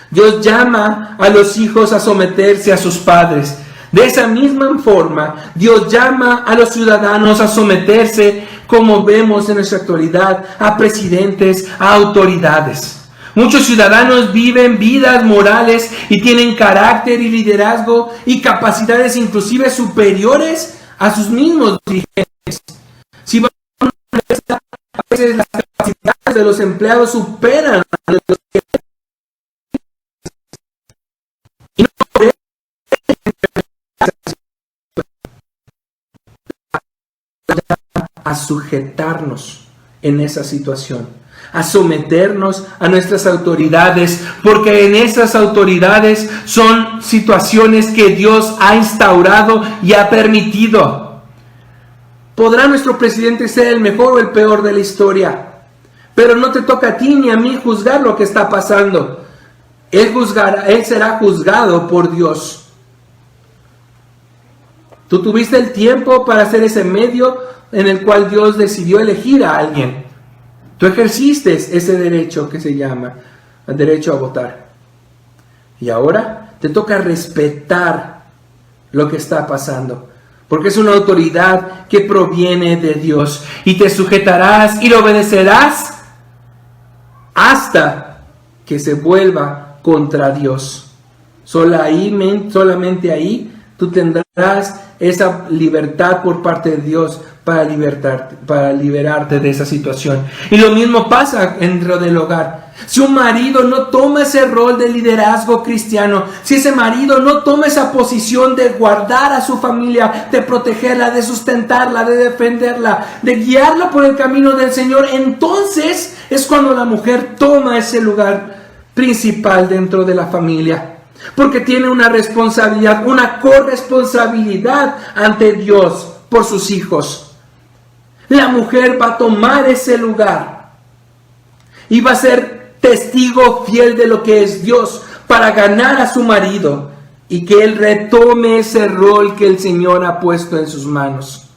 Dios llama a los hijos a someterse a sus padres. De esa misma forma, Dios llama a los ciudadanos a someterse, como vemos en nuestra actualidad, a presidentes, a autoridades. Muchos ciudadanos viven vidas morales y tienen carácter y liderazgo y capacidades inclusive superiores a sus mismos dirigentes. Si a veces las capacidades de de los empleados superan a los y no a sujetarnos en esa situación, a someternos a nuestras autoridades, porque en esas autoridades son situaciones que Dios ha instaurado y ha permitido. Podrá nuestro presidente ser el mejor o el peor de la historia, pero no te toca a ti ni a mí juzgar lo que está pasando. Él será juzgado por Dios. Tú tuviste el tiempo para hacer ese medio en el cual Dios decidió elegir a alguien. Tú ejerciste ese derecho que se llama el derecho a votar. Y ahora te toca respetar lo que está pasando, porque es una autoridad que proviene de Dios. Y te sujetarás y lo obedecerás hasta que se vuelva contra Dios. Solamente ahí tú tendrás esa libertad por parte de Dios para liberarte de esa situación. Y lo mismo pasa dentro del hogar. Si un marido no toma ese rol de liderazgo cristiano, si ese marido no toma esa posición de guardar a su familia, de protegerla, de sustentarla, de defenderla, de guiarla por el camino del Señor, entonces es cuando la mujer toma ese lugar principal dentro de la familia. Porque tiene una responsabilidad, una corresponsabilidad ante Dios por sus hijos. La mujer va a tomar ese lugar y va a ser testigo fiel de lo que es Dios para ganar a su marido y que él retome ese rol que el Señor ha puesto en sus manos.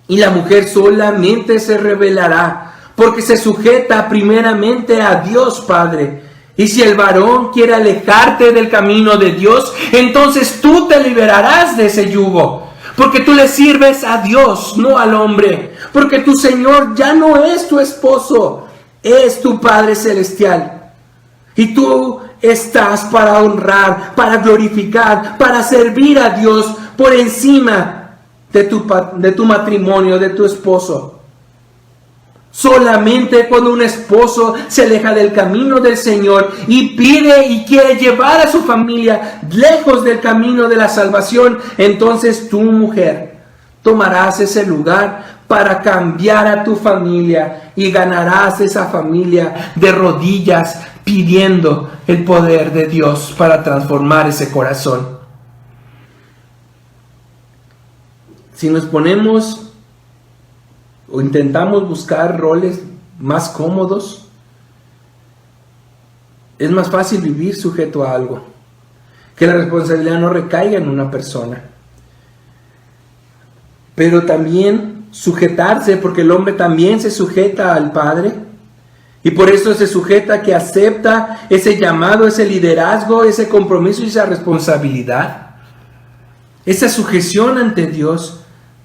Y la mujer solamente se rebelará porque se sujeta primeramente a Dios Padre. Y si el varón quiere alejarte del camino de Dios, entonces tú te liberarás de ese yugo. Porque tú le sirves a Dios, no al hombre. Porque tu Señor ya no es tu esposo, es tu Padre Celestial. Y tú estás para honrar, para glorificar, para servir a Dios por encima de tu matrimonio, de tu esposo. Solamente cuando un esposo se aleja del camino del Señor y pide y quiere llevar a su familia lejos del camino de la salvación, entonces tú, mujer, tomarás ese lugar para cambiar a tu familia y ganarás esa familia de rodillas pidiendo el poder de Dios para transformar ese corazón. Si nos ponemos o intentamos buscar roles más cómodos, es más fácil vivir sujeto a algo, que la responsabilidad no recaiga en una persona. Pero también sujetarse, porque el hombre también se sujeta al Padre, y por eso se sujeta, que acepta ese llamado, ese liderazgo, ese compromiso y esa responsabilidad. Esa sujeción ante Dios,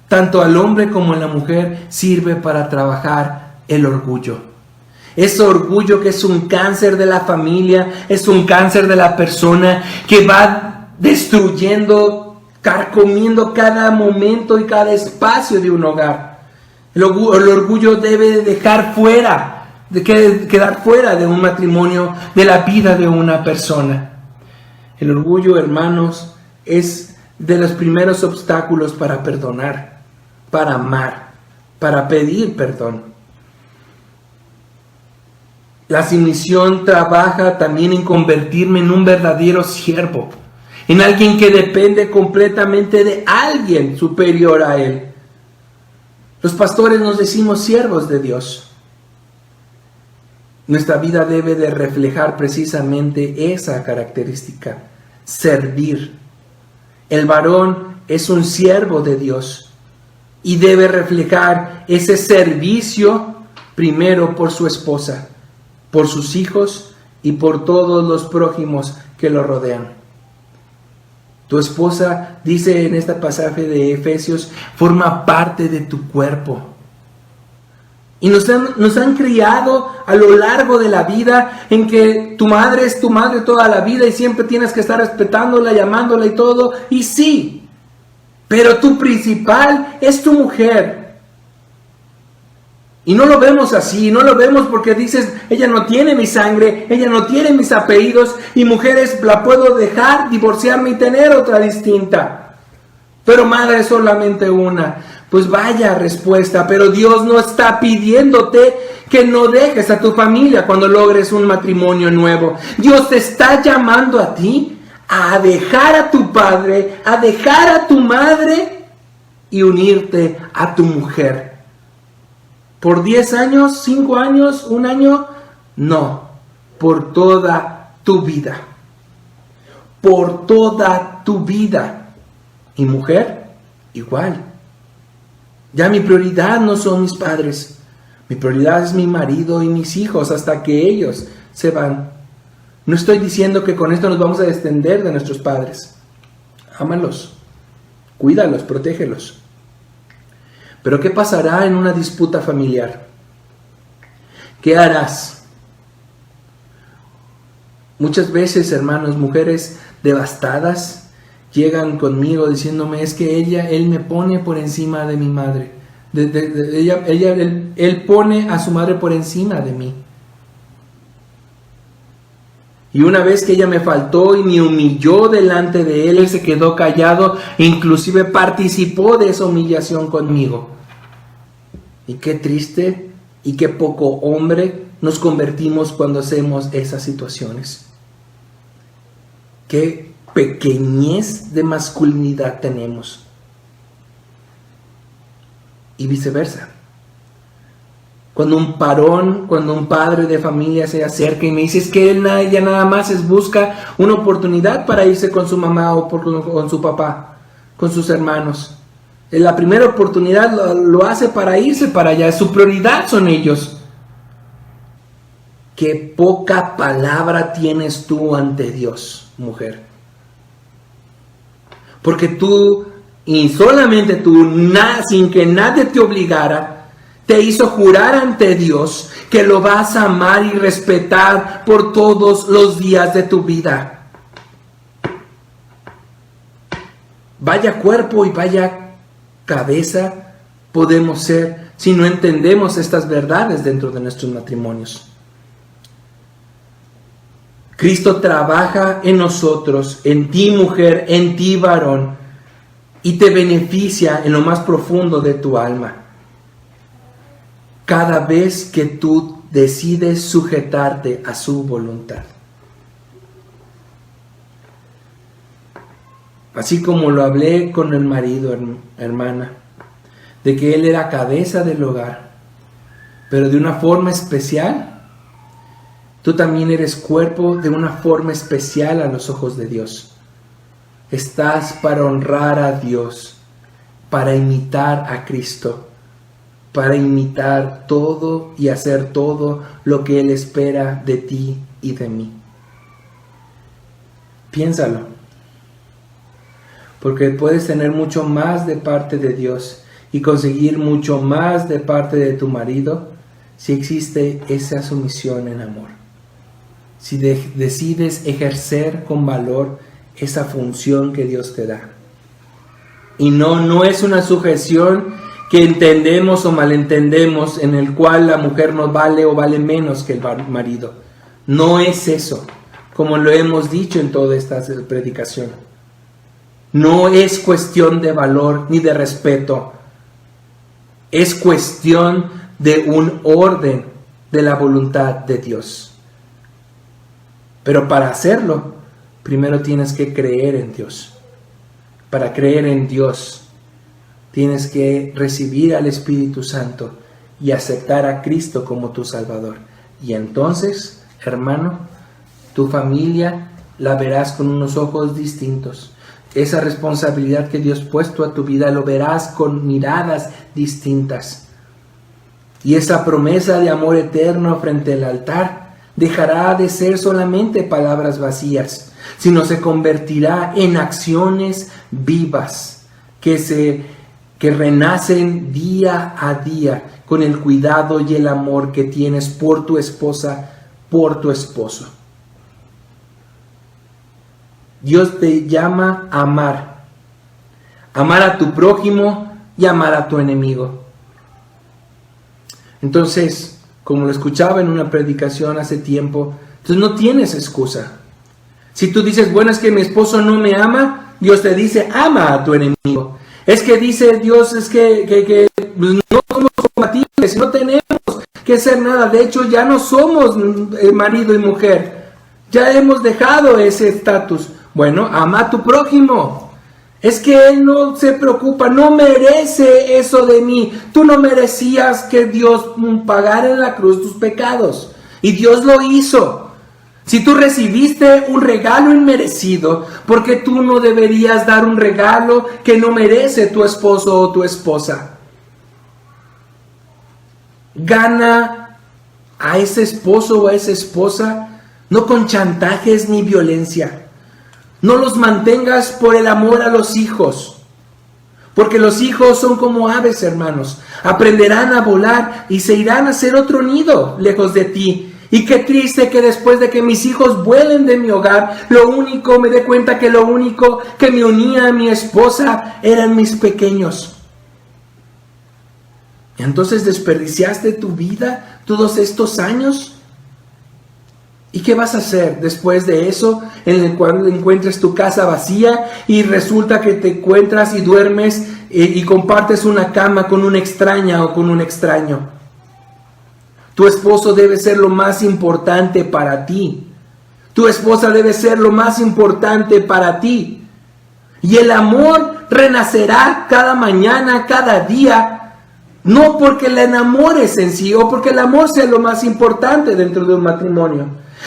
tanto al hombre como a la mujer, sirve para trabajar el orgullo. Ese orgullo que es un cáncer de la familia, es un cáncer de la persona que va destruyendo, carcomiendo cada momento y cada espacio de un hogar. El orgullo debe dejar fuera, quedar fuera de un matrimonio, de la vida de una persona. El orgullo, hermanos, es de los primeros obstáculos para perdonar, para amar, para pedir perdón. La sumisión trabaja también en convertirme en un verdadero siervo, en alguien que depende completamente de alguien superior a él. Los pastores nos decimos siervos de Dios. Nuestra vida debe de reflejar precisamente esa característica, servir. El varón es un siervo de Dios y debe reflejar ese servicio primero por su esposa, por sus hijos y por todos los prójimos que lo rodean. Tu esposa, dice en este pasaje de Efesios, forma parte de tu cuerpo. Y nos han criado a lo largo de la vida en que tu madre es tu madre toda la vida y siempre tienes que estar respetándola, llamándola y todo. Y sí, pero tu principal es tu mujer. Y no lo vemos así, no lo vemos porque dices, ella no tiene mi sangre, ella no tiene mis apellidos, y mujeres la puedo dejar, divorciarme y tener otra distinta. Pero madre es solamente una. Pues vaya respuesta, pero Dios no está pidiéndote que no dejes a tu familia cuando logres un matrimonio nuevo. Dios te está llamando a ti a dejar a tu padre, a dejar a tu madre y unirte a tu mujer. ¿Por 10 años, 5 años, 1 año? No, por toda tu vida. Por toda tu vida. Y mujer, igual. Ya mi prioridad no son mis padres. Mi prioridad es mi marido y mis hijos hasta que ellos se van. No estoy diciendo que con esto nos vamos a descender de nuestros padres. Ámalos, cuídalos, protégelos. Pero ¿qué pasará en una disputa familiar? ¿Qué harás? Muchas veces, hermanos, mujeres devastadas llegan conmigo diciéndome, es que él me pone por encima de mi madre. Él pone a su madre por encima de mí. Y una vez que ella me faltó y me humilló delante de él se quedó callado e inclusive participó de esa humillación conmigo. Y qué triste y qué poco hombre nos convertimos cuando hacemos esas situaciones. Qué pequeñez de masculinidad tenemos. Y viceversa. Cuando un padre de familia se acerca y me dice, es que ella nada más busca una oportunidad para irse con su mamá o con su papá, con sus hermanos. La primera oportunidad lo hace para irse para allá, su prioridad son ellos. Qué poca palabra tienes tú ante Dios, mujer. Porque tú, y solamente tú, sin que nadie te obligara, te hizo jurar ante Dios que lo vas a amar y respetar por todos los días de tu vida. Vaya cuerpo y vaya cabeza podemos ser si no entendemos estas verdades dentro de nuestros matrimonios. Cristo trabaja en nosotros, en ti mujer, en ti varón, y te beneficia en lo más profundo de tu alma. Cada vez que tú decides sujetarte a su voluntad. Así como lo hablé con el marido, hermana, de que él era cabeza del hogar, pero de una forma especial, tú también eres cuerpo de una forma especial a los ojos de Dios. Estás para honrar a Dios, para imitar a Cristo, para imitar todo y hacer todo lo que Él espera de ti y de mí. Piénsalo, porque puedes tener mucho más de parte de Dios y conseguir mucho más de parte de tu marido si existe esa sumisión en amor. Si decides ejercer con valor esa función que Dios te da. Y no es una sujeción que entendemos o malentendemos en el cual la mujer no vale o vale menos que el marido. No es eso, como lo hemos dicho en toda esta predicación. No es cuestión de valor ni de respeto. Es cuestión de un orden de la voluntad de Dios. Pero para hacerlo, primero tienes que creer en Dios. Para creer en Dios, tienes que recibir al Espíritu Santo y aceptar a Cristo como tu Salvador. Y entonces, hermano, tu familia la verás con unos ojos distintos. Esa responsabilidad que Dios ha puesto a tu vida lo verás con miradas distintas. Y esa promesa de amor eterno frente al altar dejará de ser solamente palabras vacías, sino se convertirá en acciones vivas que renacen día a día con el cuidado y el amor que tienes por tu esposa, por tu esposo. Dios te llama a amar a tu prójimo y amar a tu enemigo. Entonces, como lo escuchaba en una predicación hace tiempo, entonces no tienes excusa. Si tú dices, bueno, es que mi esposo no me ama, Dios te dice, ama a tu enemigo. Es que dice Dios, es que no somos compatibles, no tenemos que hacer nada. De hecho, ya no somos marido y mujer. Ya hemos dejado ese estatus. Bueno, ama a tu prójimo. Es que Él no se preocupa, no merece eso de mí. Tú no merecías que Dios pagara en la cruz tus pecados. Y Dios lo hizo. Si tú recibiste un regalo inmerecido, ¿por qué tú no deberías dar un regalo que no merece tu esposo o tu esposa? Gana a ese esposo o a esa esposa no con chantajes ni violencia. No los mantengas por el amor a los hijos. Porque los hijos son como aves, hermanos. Aprenderán a volar y se irán a hacer otro nido lejos de ti. Y qué triste que después de que mis hijos vuelen de mi hogar, me dé cuenta que lo único que me unía a mi esposa eran mis pequeños. Entonces desperdiciaste tu vida todos estos años. ¿Y qué vas a hacer después de eso, en el cual encuentres tu casa vacía y resulta que te encuentras y duermes y compartes una cama con una extraña o con un extraño? Tu esposo debe ser lo más importante para ti. Tu esposa debe ser lo más importante para ti. Y el amor renacerá cada mañana, cada día, no porque la enamores en sí o porque el amor sea lo más importante dentro de un matrimonio,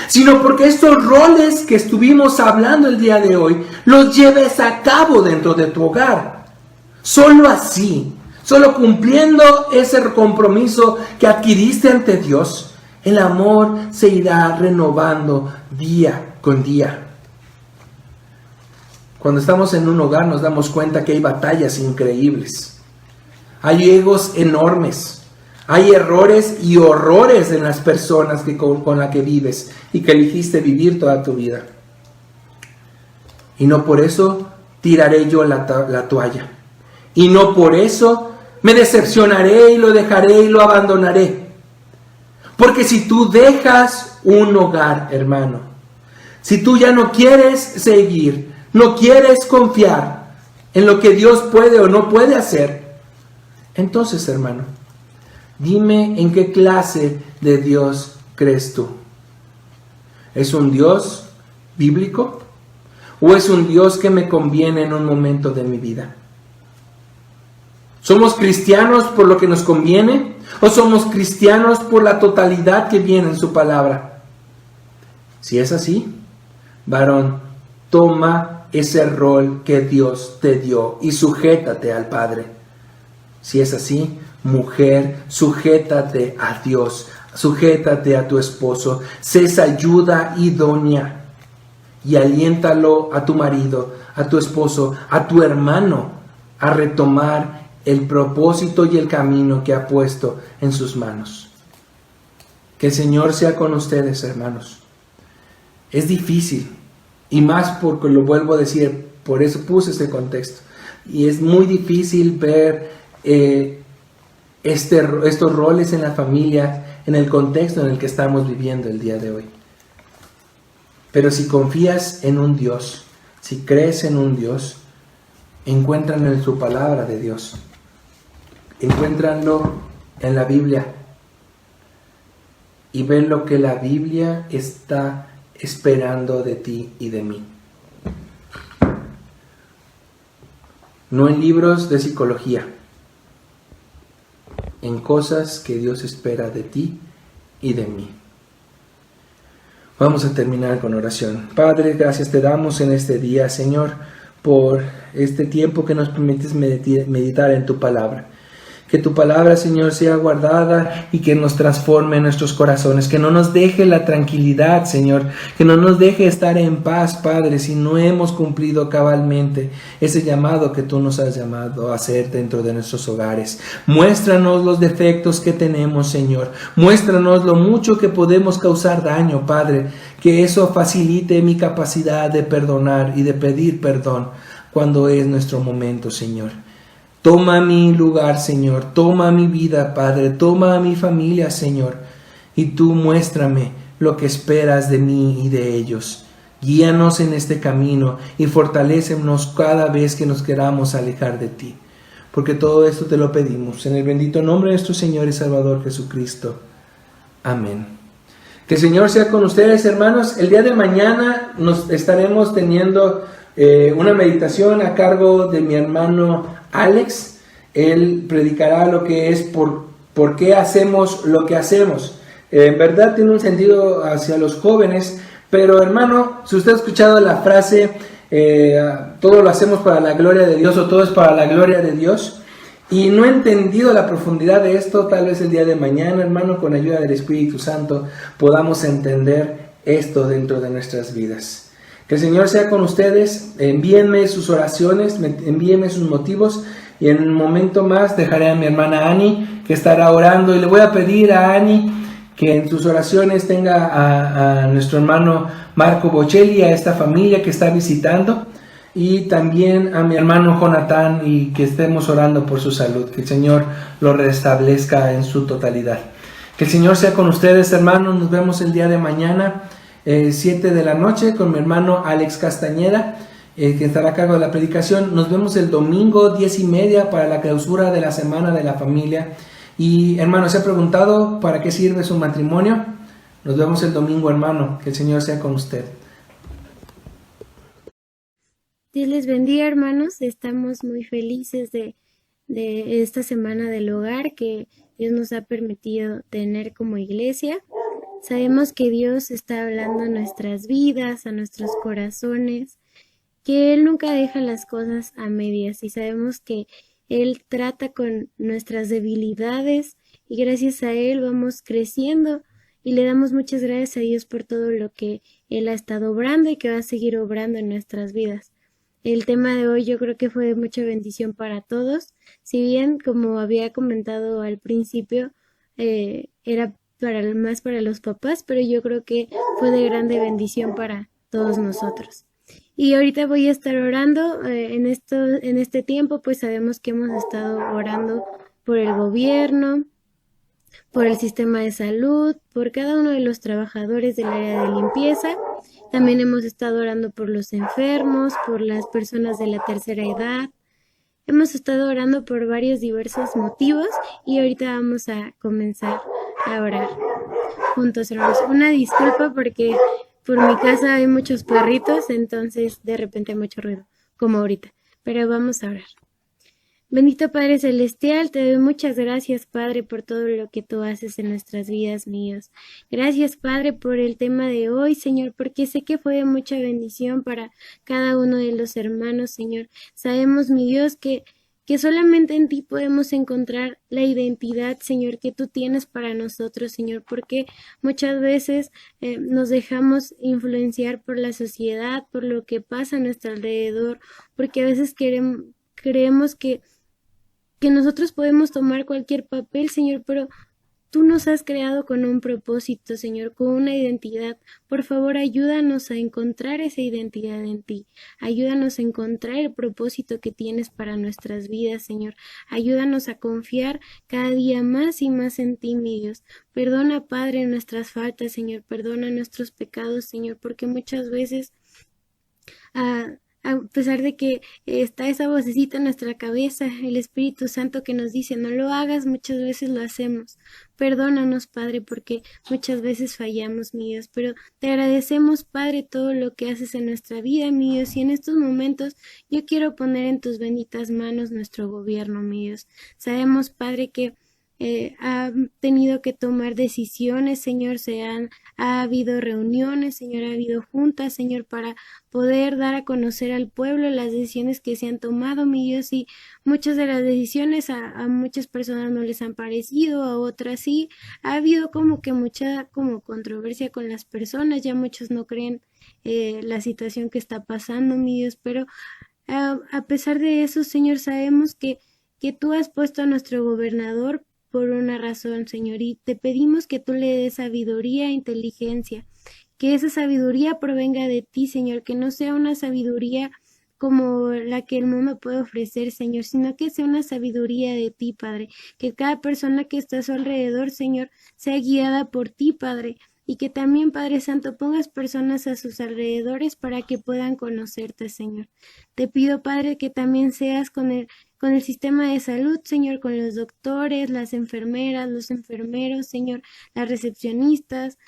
sino porque estos roles que estuvimos hablando el día de hoy los lleves a cabo dentro de tu hogar. Solo así, solo cumpliendo ese compromiso que adquiriste ante Dios, el amor se irá renovando día con día. Cuando estamos en un hogar nos damos cuenta que hay batallas increíbles. Hay egos enormes. Hay errores y horrores en las personas con las que vives y que elegiste vivir toda tu vida. Y no por eso tiraré yo la toalla. Y no por eso me decepcionaré y lo dejaré y lo abandonaré. Porque si tú dejas un hogar, hermano, si tú ya no quieres seguir, no quieres confiar en lo que Dios puede o no puede hacer, entonces, hermano, dime en qué clase de Dios crees tú. ¿Es un Dios bíblico? ¿O es un Dios que me conviene en un momento de mi vida? ¿Somos cristianos por lo que nos conviene? ¿O somos cristianos por la totalidad que viene en su palabra? Si es así, varón, toma ese rol que Dios te dio y sujétate al Padre. Si es así, mujer, sujétate a Dios, sujétate a tu esposo, sé esa ayuda idónea y aliéntalo a tu marido, a tu esposo, a tu hermano a retomar el propósito y el camino que ha puesto en sus manos. Que el Señor sea con ustedes, hermanos. Es difícil, y más porque lo vuelvo a decir, por eso puse este contexto. Y es muy difícil ver estos roles en la familia, en el contexto en el que estamos viviendo el día de hoy. Pero si confías en un Dios, si crees en un Dios, encuéntranlo en su palabra de Dios. Encuéntranlo en la Biblia y ven lo que la Biblia está esperando de ti y de mí. No en libros de psicología, en cosas que Dios espera de ti y de mí. Vamos a terminar con oración. Padre, gracias te damos en este día, Señor, por este tiempo que nos permites meditar en tu palabra. Que tu palabra, Señor, sea guardada y que nos transforme en nuestros corazones. Que no nos deje la tranquilidad, Señor. Que no nos deje estar en paz, Padre, si no hemos cumplido cabalmente ese llamado que tú nos has llamado a hacer dentro de nuestros hogares. Muéstranos los defectos que tenemos, Señor. Muéstranos lo mucho que podemos causar daño, Padre. Que eso facilite mi capacidad de perdonar y de pedir perdón cuando es nuestro momento, Señor. Toma mi lugar, Señor, toma mi vida, Padre, toma a mi familia, Señor, y tú muéstrame lo que esperas de mí y de ellos. Guíanos en este camino y fortalécenos cada vez que nos queramos alejar de ti. Porque todo esto te lo pedimos en el bendito nombre de nuestro Señor y Salvador Jesucristo. Amén. Que el Señor sea con ustedes, hermanos. El día de mañana nos estaremos teniendo una meditación a cargo de mi hermano Alex. Él predicará lo que es por qué hacemos lo que hacemos. En verdad tiene un sentido hacia los jóvenes, pero hermano, si usted ha escuchado la frase todo lo hacemos para la gloria de Dios o todo es para la gloria de Dios, y no he entendido la profundidad de esto, tal vez el día de mañana, hermano, con ayuda del Espíritu Santo, podamos entender esto dentro de nuestras vidas. Que el Señor sea con ustedes. Envíenme sus oraciones, envíenme sus motivos, y en un momento más dejaré a mi hermana Ani, que estará orando, y le voy a pedir a Ani que en sus oraciones tenga a nuestro hermano Marco Bocelli, a esta familia que está visitando, y también a mi hermano Jonathan, y que estemos orando por su salud, que el Señor lo restablezca en su totalidad. Que el Señor sea con ustedes, hermanos. Nos vemos el día de mañana, 7 de la noche, con mi hermano Alex Castañeda, que estará a cargo de la predicación. Nos vemos el domingo 10:30 para la clausura de la Semana de la Familia. Y hermano, ¿se ha preguntado para qué sirve su matrimonio? Nos vemos el domingo, hermano. Que el Señor sea con usted. Dios les bendiga, hermanos. Estamos muy felices de esta semana del hogar que Dios nos ha permitido tener como iglesia. Sabemos que Dios está hablando a nuestras vidas, a nuestros corazones, que Él nunca deja las cosas a medias, y sabemos que Él trata con nuestras debilidades, y gracias a Él vamos creciendo, y le damos muchas gracias a Dios por todo lo que Él ha estado obrando y que va a seguir obrando en nuestras vidas. El tema de hoy yo creo que fue de mucha bendición para todos. Si bien, como había comentado al principio, era más para los papás, pero yo creo que fue de grande bendición para todos nosotros. Y ahorita voy a estar orando en este tiempo, pues sabemos que hemos estado orando por el gobierno, por el sistema de salud, por cada uno de los trabajadores del área de limpieza. También hemos estado orando por los enfermos, por las personas de la tercera edad. Hemos estado orando por varios diversos motivos, y ahorita vamos a comenzar a orar juntos, hermanos. Una disculpa porque por mi casa hay muchos perritos, entonces de repente hay mucho ruido, como ahorita. Pero vamos a orar. Bendito Padre Celestial, te doy muchas gracias, Padre, por todo lo que tú haces en nuestras vidas, míos. Gracias, Padre, por el tema de hoy, Señor, porque sé que fue de mucha bendición para cada uno de los hermanos, Señor. Sabemos, mi Dios, que solamente en ti podemos encontrar la identidad, Señor, que tú tienes para nosotros, Señor, porque muchas veces nos dejamos influenciar por la sociedad, por lo que pasa a nuestro alrededor, porque a veces creemos que nosotros podemos tomar cualquier papel, Señor, pero tú nos has creado con un propósito, Señor, con una identidad. Por favor, ayúdanos a encontrar esa identidad en ti. Ayúdanos a encontrar el propósito que tienes para nuestras vidas, Señor. Ayúdanos a confiar cada día más y más en ti, mi Dios. Perdona, Padre, nuestras faltas, Señor. Perdona nuestros pecados, Señor, porque muchas veces a pesar de que está esa vocecita en nuestra cabeza, el Espíritu Santo que nos dice no lo hagas, muchas veces lo hacemos. Perdónanos, Padre, porque muchas veces fallamos, mi Dios, pero te agradecemos, Padre, todo lo que haces en nuestra vida, mi Dios, y en estos momentos yo quiero poner en tus benditas manos nuestro gobierno, mi Dios. Sabemos, Padre, que ha tenido que tomar decisiones, Señor, ha habido reuniones, Señor, ha habido juntas, Señor, para poder dar a conocer al pueblo las decisiones que se han tomado, mi Dios, y muchas de las decisiones a muchas personas no les han parecido, a otras sí. Ha habido como que mucha controversia con las personas, ya muchos no creen la situación que está pasando, mi Dios, pero a pesar de eso, Señor, sabemos que tú has puesto a nuestro gobernador por una razón, Señor, y te pedimos que tú le des sabiduría e inteligencia, que esa sabiduría provenga de ti, Señor, que no sea una sabiduría como la que el mundo puede ofrecer, Señor, sino que sea una sabiduría de ti, Padre, que cada persona que está a su alrededor, Señor, sea guiada por ti, Padre, y que también, Padre Santo, pongas personas a sus alrededores para que puedan conocerte, Señor. Te pido, Padre, que también seas con el sistema de salud, Señor, con los doctores, las enfermeras, los enfermeros, Señor, las recepcionistas,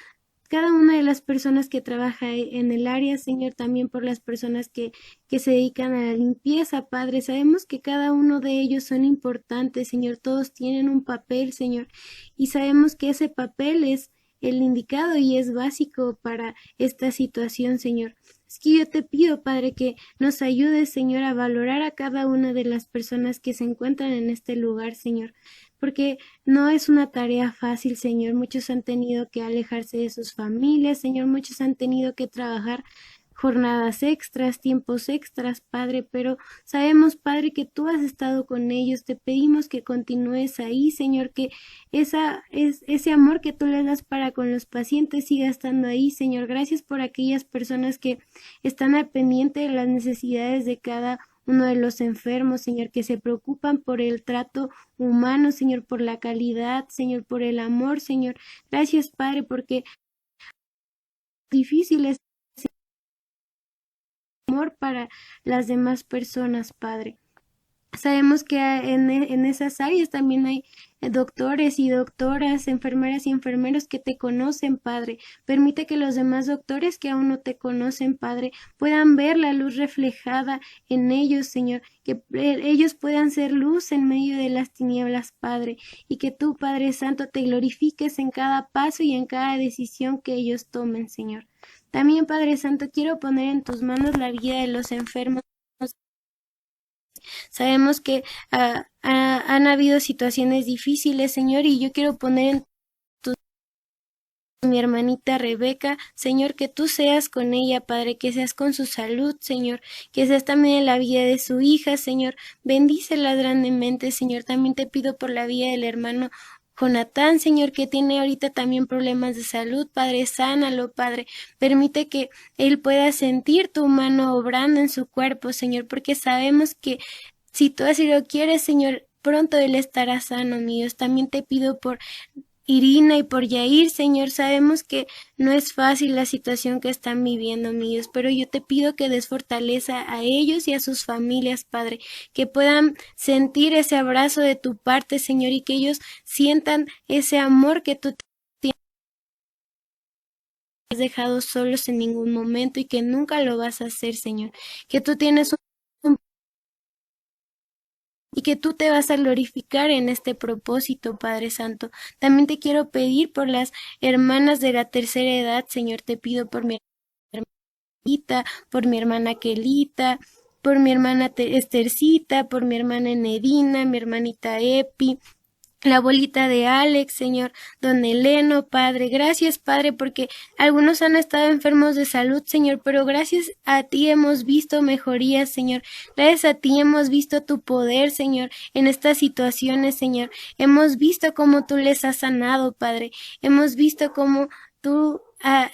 cada una de las personas que trabaja en el área, Señor, también por las personas que se dedican a la limpieza, Padre. Sabemos que cada uno de ellos son importantes, Señor, todos tienen un papel, Señor, y sabemos que ese papel es el indicado y es básico para esta situación, Señor. Es que yo te pido, Padre, que nos ayudes, Señor, a valorar a cada una de las personas que se encuentran en este lugar, Señor, porque no es una tarea fácil, Señor. Muchos han tenido que alejarse de sus familias, Señor. Muchos han tenido que trabajar jornadas extras, tiempos extras, Padre, pero sabemos, Padre, que tú has estado con ellos. Te pedimos que continúes ahí, Señor, que ese amor que tú les das para con los pacientes siga estando ahí, Señor. Gracias por aquellas personas que están al pendiente de las necesidades de cada uno de los enfermos, Señor, que se preocupan por el trato humano, Señor, por la calidad, Señor, por el amor, Señor. Gracias, Padre, porque difícil es amor para las demás personas, Padre. Sabemos que en esas áreas también hay doctores y doctoras, enfermeras y enfermeros que te conocen, Padre. Permite que los demás doctores que aún no te conocen, Padre, puedan ver la luz reflejada en ellos, Señor, que ellos puedan ser luz en medio de las tinieblas, Padre, y que tú, Padre Santo, te glorifiques en cada paso y en cada decisión que ellos tomen, Señor. También, Padre Santo, quiero poner en tus manos la vida de los enfermos. Sabemos que han habido situaciones difíciles, Señor, y yo quiero poner en tus mi hermanita Rebeca, Señor, que tú seas con ella, Padre, que seas con su salud, Señor, que seas también en la vida de su hija, Señor, bendícela grandemente, Señor. También te pido por la vida del hermano Jonatán, Señor, que tiene ahorita también problemas de salud, Padre, sánalo, Padre, permite que él pueda sentir tu mano obrando en su cuerpo, Señor, porque sabemos que si tú así lo quieres, Señor, pronto él estará sano, mi Dios. También te pido por Irina y por Yair, Señor, sabemos que no es fácil la situación que están viviendo, mi Dios, pero yo te pido que des fortaleza a ellos y a sus familias, Padre, que puedan sentir ese abrazo de tu parte, Señor, y que ellos sientan ese amor que tú has dejado solos en ningún momento y que nunca lo vas a hacer, Señor, que tú tienes y que tú te vas a glorificar en este propósito, Padre Santo. También te quiero pedir por las hermanas de la tercera edad, Señor, te pido por mi hermanita, por mi hermana Kelita, por mi hermana Estercita, por mi hermana Nedina, mi hermanita Epi, la abuelita de Alex, Señor, don Eleno, Padre. Gracias, Padre, porque algunos han estado enfermos de salud, Señor, pero gracias a ti hemos visto mejorías, Señor. Gracias a ti hemos visto tu poder, Señor, en estas situaciones, Señor. Hemos visto cómo tú les has sanado, Padre. Hemos visto cómo tú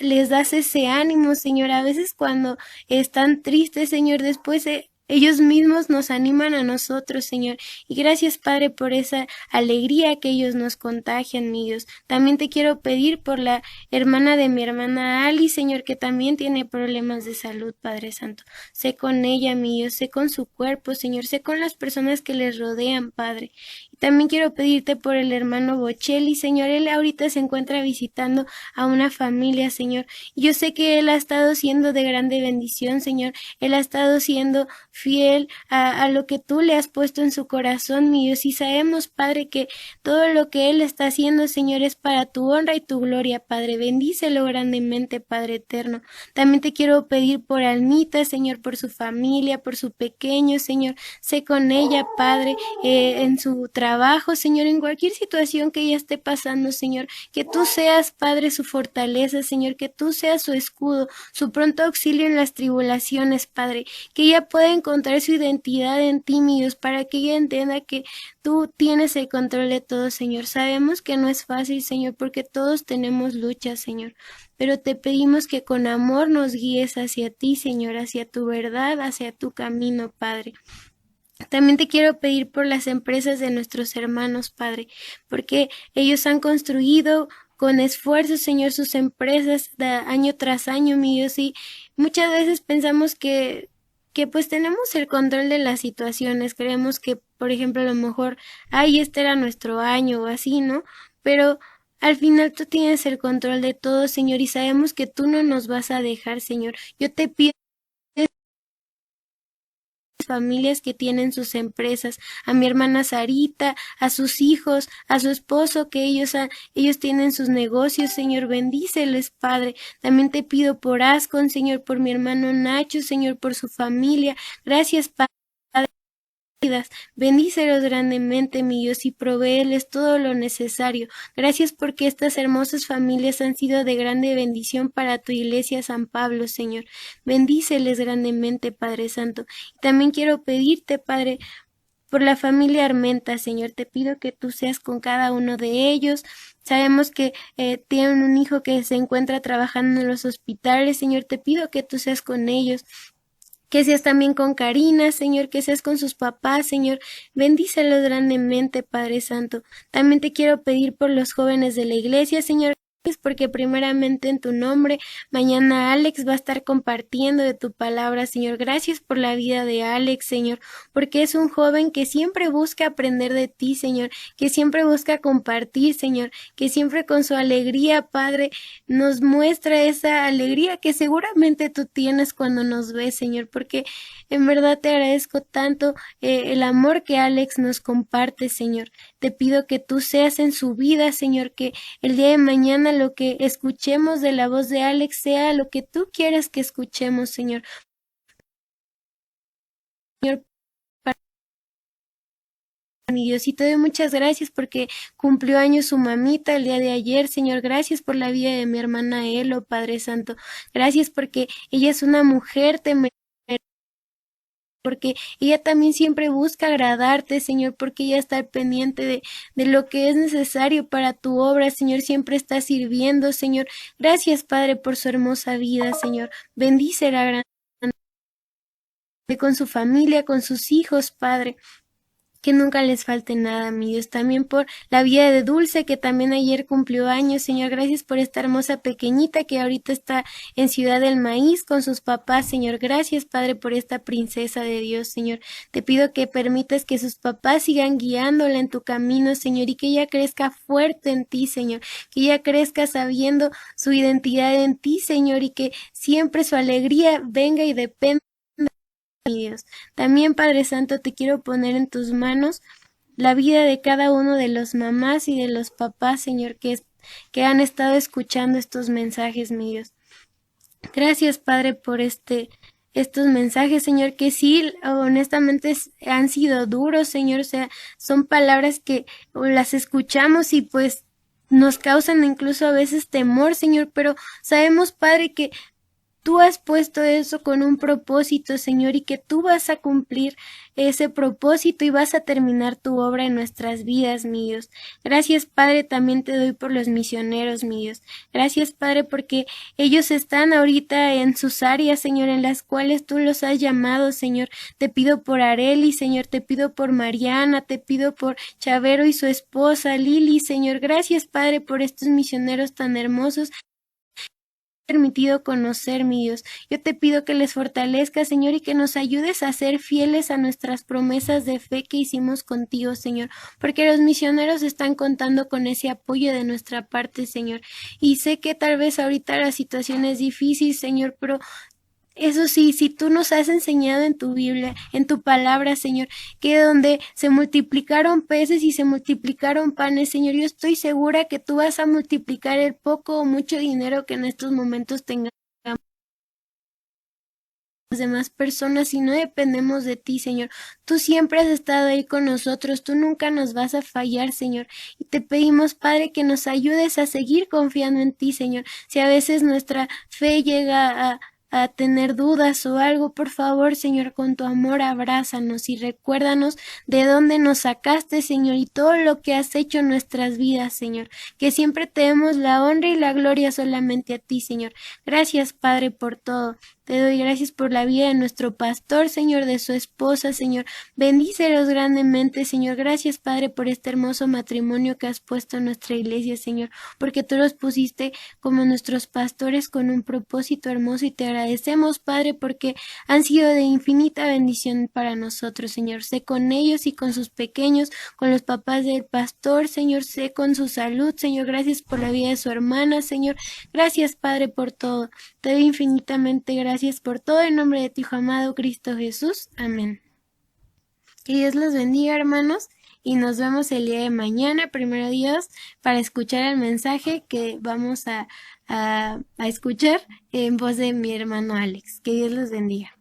les das ese ánimo, Señor. A veces cuando están tristes, Señor, después ellos mismos nos animan a nosotros, Señor. Y gracias, Padre, por esa alegría que ellos nos contagian, mi Dios. También te quiero pedir por la hermana de mi hermana Ali, Señor, que también tiene problemas de salud, Padre Santo. Sé con ella, mi Dios, sé con su cuerpo, Señor, sé con las personas que les rodean, Padre. Y también quiero pedirte por el hermano Bocelli, Señor. Él ahorita se encuentra visitando a una familia, Señor. Y yo sé que él ha estado siendo de grande bendición, Señor. Él ha estado siendo fiel a lo que tú le has puesto en su corazón, mi Dios, y sabemos, Padre, que todo lo que él está haciendo, Señor, es para tu honra y tu gloria, Padre. Bendícelo grandemente, Padre eterno. También te quiero pedir por Almita, Señor, por su familia, por su pequeño, Señor. Sé con ella, Padre, en su trabajo, Señor, en cualquier situación que ella esté pasando, Señor, que tú seas, Padre, su fortaleza, Señor, que tú seas su escudo, su pronto auxilio en las tribulaciones, Padre, que ella pueda encontrar encontrar su identidad en ti, mi Dios, para que ella entienda que tú tienes el control de todo, Señor. Sabemos que no es fácil, Señor, porque todos tenemos luchas, Señor, pero te pedimos que con amor nos guíes hacia ti, Señor, hacia tu verdad, hacia tu camino, Padre. También te quiero pedir por las empresas de nuestros hermanos, Padre, porque ellos han construido con esfuerzo, Señor, sus empresas año tras año, mi Dios, y muchas veces pensamos que pues tenemos el control de las situaciones, creemos que, por ejemplo, a lo mejor, ay, este era nuestro año o así, ¿no? Pero al final tú tienes el control de todo, Señor, y sabemos que tú no nos vas a dejar, Señor. Yo te pido familias que tienen sus empresas, a mi hermana Sarita, a sus hijos, a su esposo, que ellos tienen sus negocios, Señor, bendíceles, Padre. También te pido por Ascon, Señor, por mi hermano Nacho, Señor, por su familia. Gracias, Padre. Bendícelos grandemente, mi Dios, y provéeles todo lo necesario. Gracias porque estas hermosas familias han sido de grande bendición para tu iglesia San Pablo, Señor. Bendíceles grandemente, Padre Santo. Y también quiero pedirte, Padre, por la familia Armenta, Señor. Te pido que tú seas con cada uno de ellos. Sabemos que tienen un hijo que se encuentra trabajando en los hospitales, Señor. Te pido que tú seas con ellos. Que seas también con Karina, Señor, que seas con sus papás, Señor. Bendícelos grandemente, Padre Santo. También te quiero pedir por los jóvenes de la iglesia, Señor, porque primeramente en tu nombre, mañana Alex va a estar compartiendo de tu palabra, Señor. Gracias por la vida de Alex, Señor, porque es un joven que siempre busca aprender de ti, Señor, que siempre busca compartir, Señor, que siempre con su alegría, Padre, nos muestra esa alegría que seguramente tú tienes cuando nos ves, Señor, porque en verdad te agradezco tanto el amor que Alex nos comparte, Señor. Te pido que tú seas en su vida, Señor, que el día de mañana lo que escuchemos de la voz de Alex sea lo que tú quieras que escuchemos, Señor. Señor, mi Dios, y te doy muchas gracias porque cumplió años su mamita el día de ayer, Señor. Gracias por la vida de mi hermana Elo, Padre Santo. Gracias porque ella es una mujer temerosa, porque ella también siempre busca agradarte, Señor, porque ella está pendiente de lo que es necesario para tu obra, Señor, siempre está sirviendo, Señor. Gracias, Padre, por su hermosa vida, Señor. Bendícela grande con su familia, con sus hijos, Padre. Que nunca les falte nada, mi Dios. También por la vida de Dulce, que también ayer cumplió años, Señor. Gracias por esta hermosa pequeñita que ahorita está en Ciudad del Maíz con sus papás, Señor. Gracias, Padre, por esta princesa de Dios, Señor. Te pido que permitas que sus papás sigan guiándola en tu camino, Señor, y que ella crezca fuerte en ti, Señor. Que ella crezca sabiendo su identidad en ti, Señor, y que siempre su alegría venga y dependa, Dios. También, Padre Santo, te quiero poner en tus manos la vida de cada uno de los mamás y de los papás, Señor, que han estado escuchando estos mensajes, mi Dios. Gracias, Padre, por estos mensajes, Señor, que sí, honestamente han sido duros, Señor, o sea, son palabras que las escuchamos y pues nos causan incluso a veces temor, Señor, pero sabemos, Padre, que tú has puesto eso con un propósito, Señor, y que tú vas a cumplir ese propósito y vas a terminar tu obra en nuestras vidas, mi Dios. Gracias, Padre, también te doy por los misioneros, mi Dios. Gracias, Padre, porque ellos están ahorita en sus áreas, Señor, en las cuales tú los has llamado, Señor. Te pido por Areli, Señor, te pido por Mariana, te pido por Chavero y su esposa, Lili, Señor. Gracias, Padre, por estos misioneros tan hermosos permitido conocer, mi Dios. Yo te pido que les fortalezcas, Señor, y que nos ayudes a ser fieles a nuestras promesas de fe que hicimos contigo, Señor, porque los misioneros están contando con ese apoyo de nuestra parte, Señor. Y sé que tal vez ahorita la situación es difícil, Señor, pero eso sí, si tú nos has enseñado en tu Biblia, en tu palabra, Señor, que donde se multiplicaron peces y se multiplicaron panes, Señor, yo estoy segura que tú vas a multiplicar el poco o mucho dinero que en estos momentos tengamos las demás personas y no dependemos de ti, Señor. Tú siempre has estado ahí con nosotros, tú nunca nos vas a fallar, Señor. Y te pedimos, Padre, que nos ayudes a seguir confiando en ti, Señor. Si a veces nuestra fe llega a tener dudas o algo, por favor, Señor, con tu amor abrázanos y recuérdanos de dónde nos sacaste, Señor, y todo lo que has hecho en nuestras vidas, Señor, que siempre te demos la honra y la gloria solamente a ti, Señor. Gracias, Padre, por todo. Te doy gracias por la vida de nuestro pastor, Señor, de su esposa, Señor. Bendícelos grandemente, Señor. Gracias, Padre, por este hermoso matrimonio que has puesto en nuestra iglesia, Señor, porque tú los pusiste como nuestros pastores con un propósito hermoso y te agradecemos, Padre, porque han sido de infinita bendición para nosotros, Señor. Sé con ellos y con sus pequeños, con los papás del pastor, Señor. Sé con su salud, Señor. Gracias por la vida de su hermana, Señor. Gracias, Padre, por todo. Te doy infinitamente gracias por todo en nombre de tu Hijo amado Cristo Jesús. Amén. Que Dios los bendiga, hermanos, y nos vemos el día de mañana, primero Dios, para escuchar el mensaje que vamos a escuchar en voz de mi hermano Alex. Que Dios los bendiga.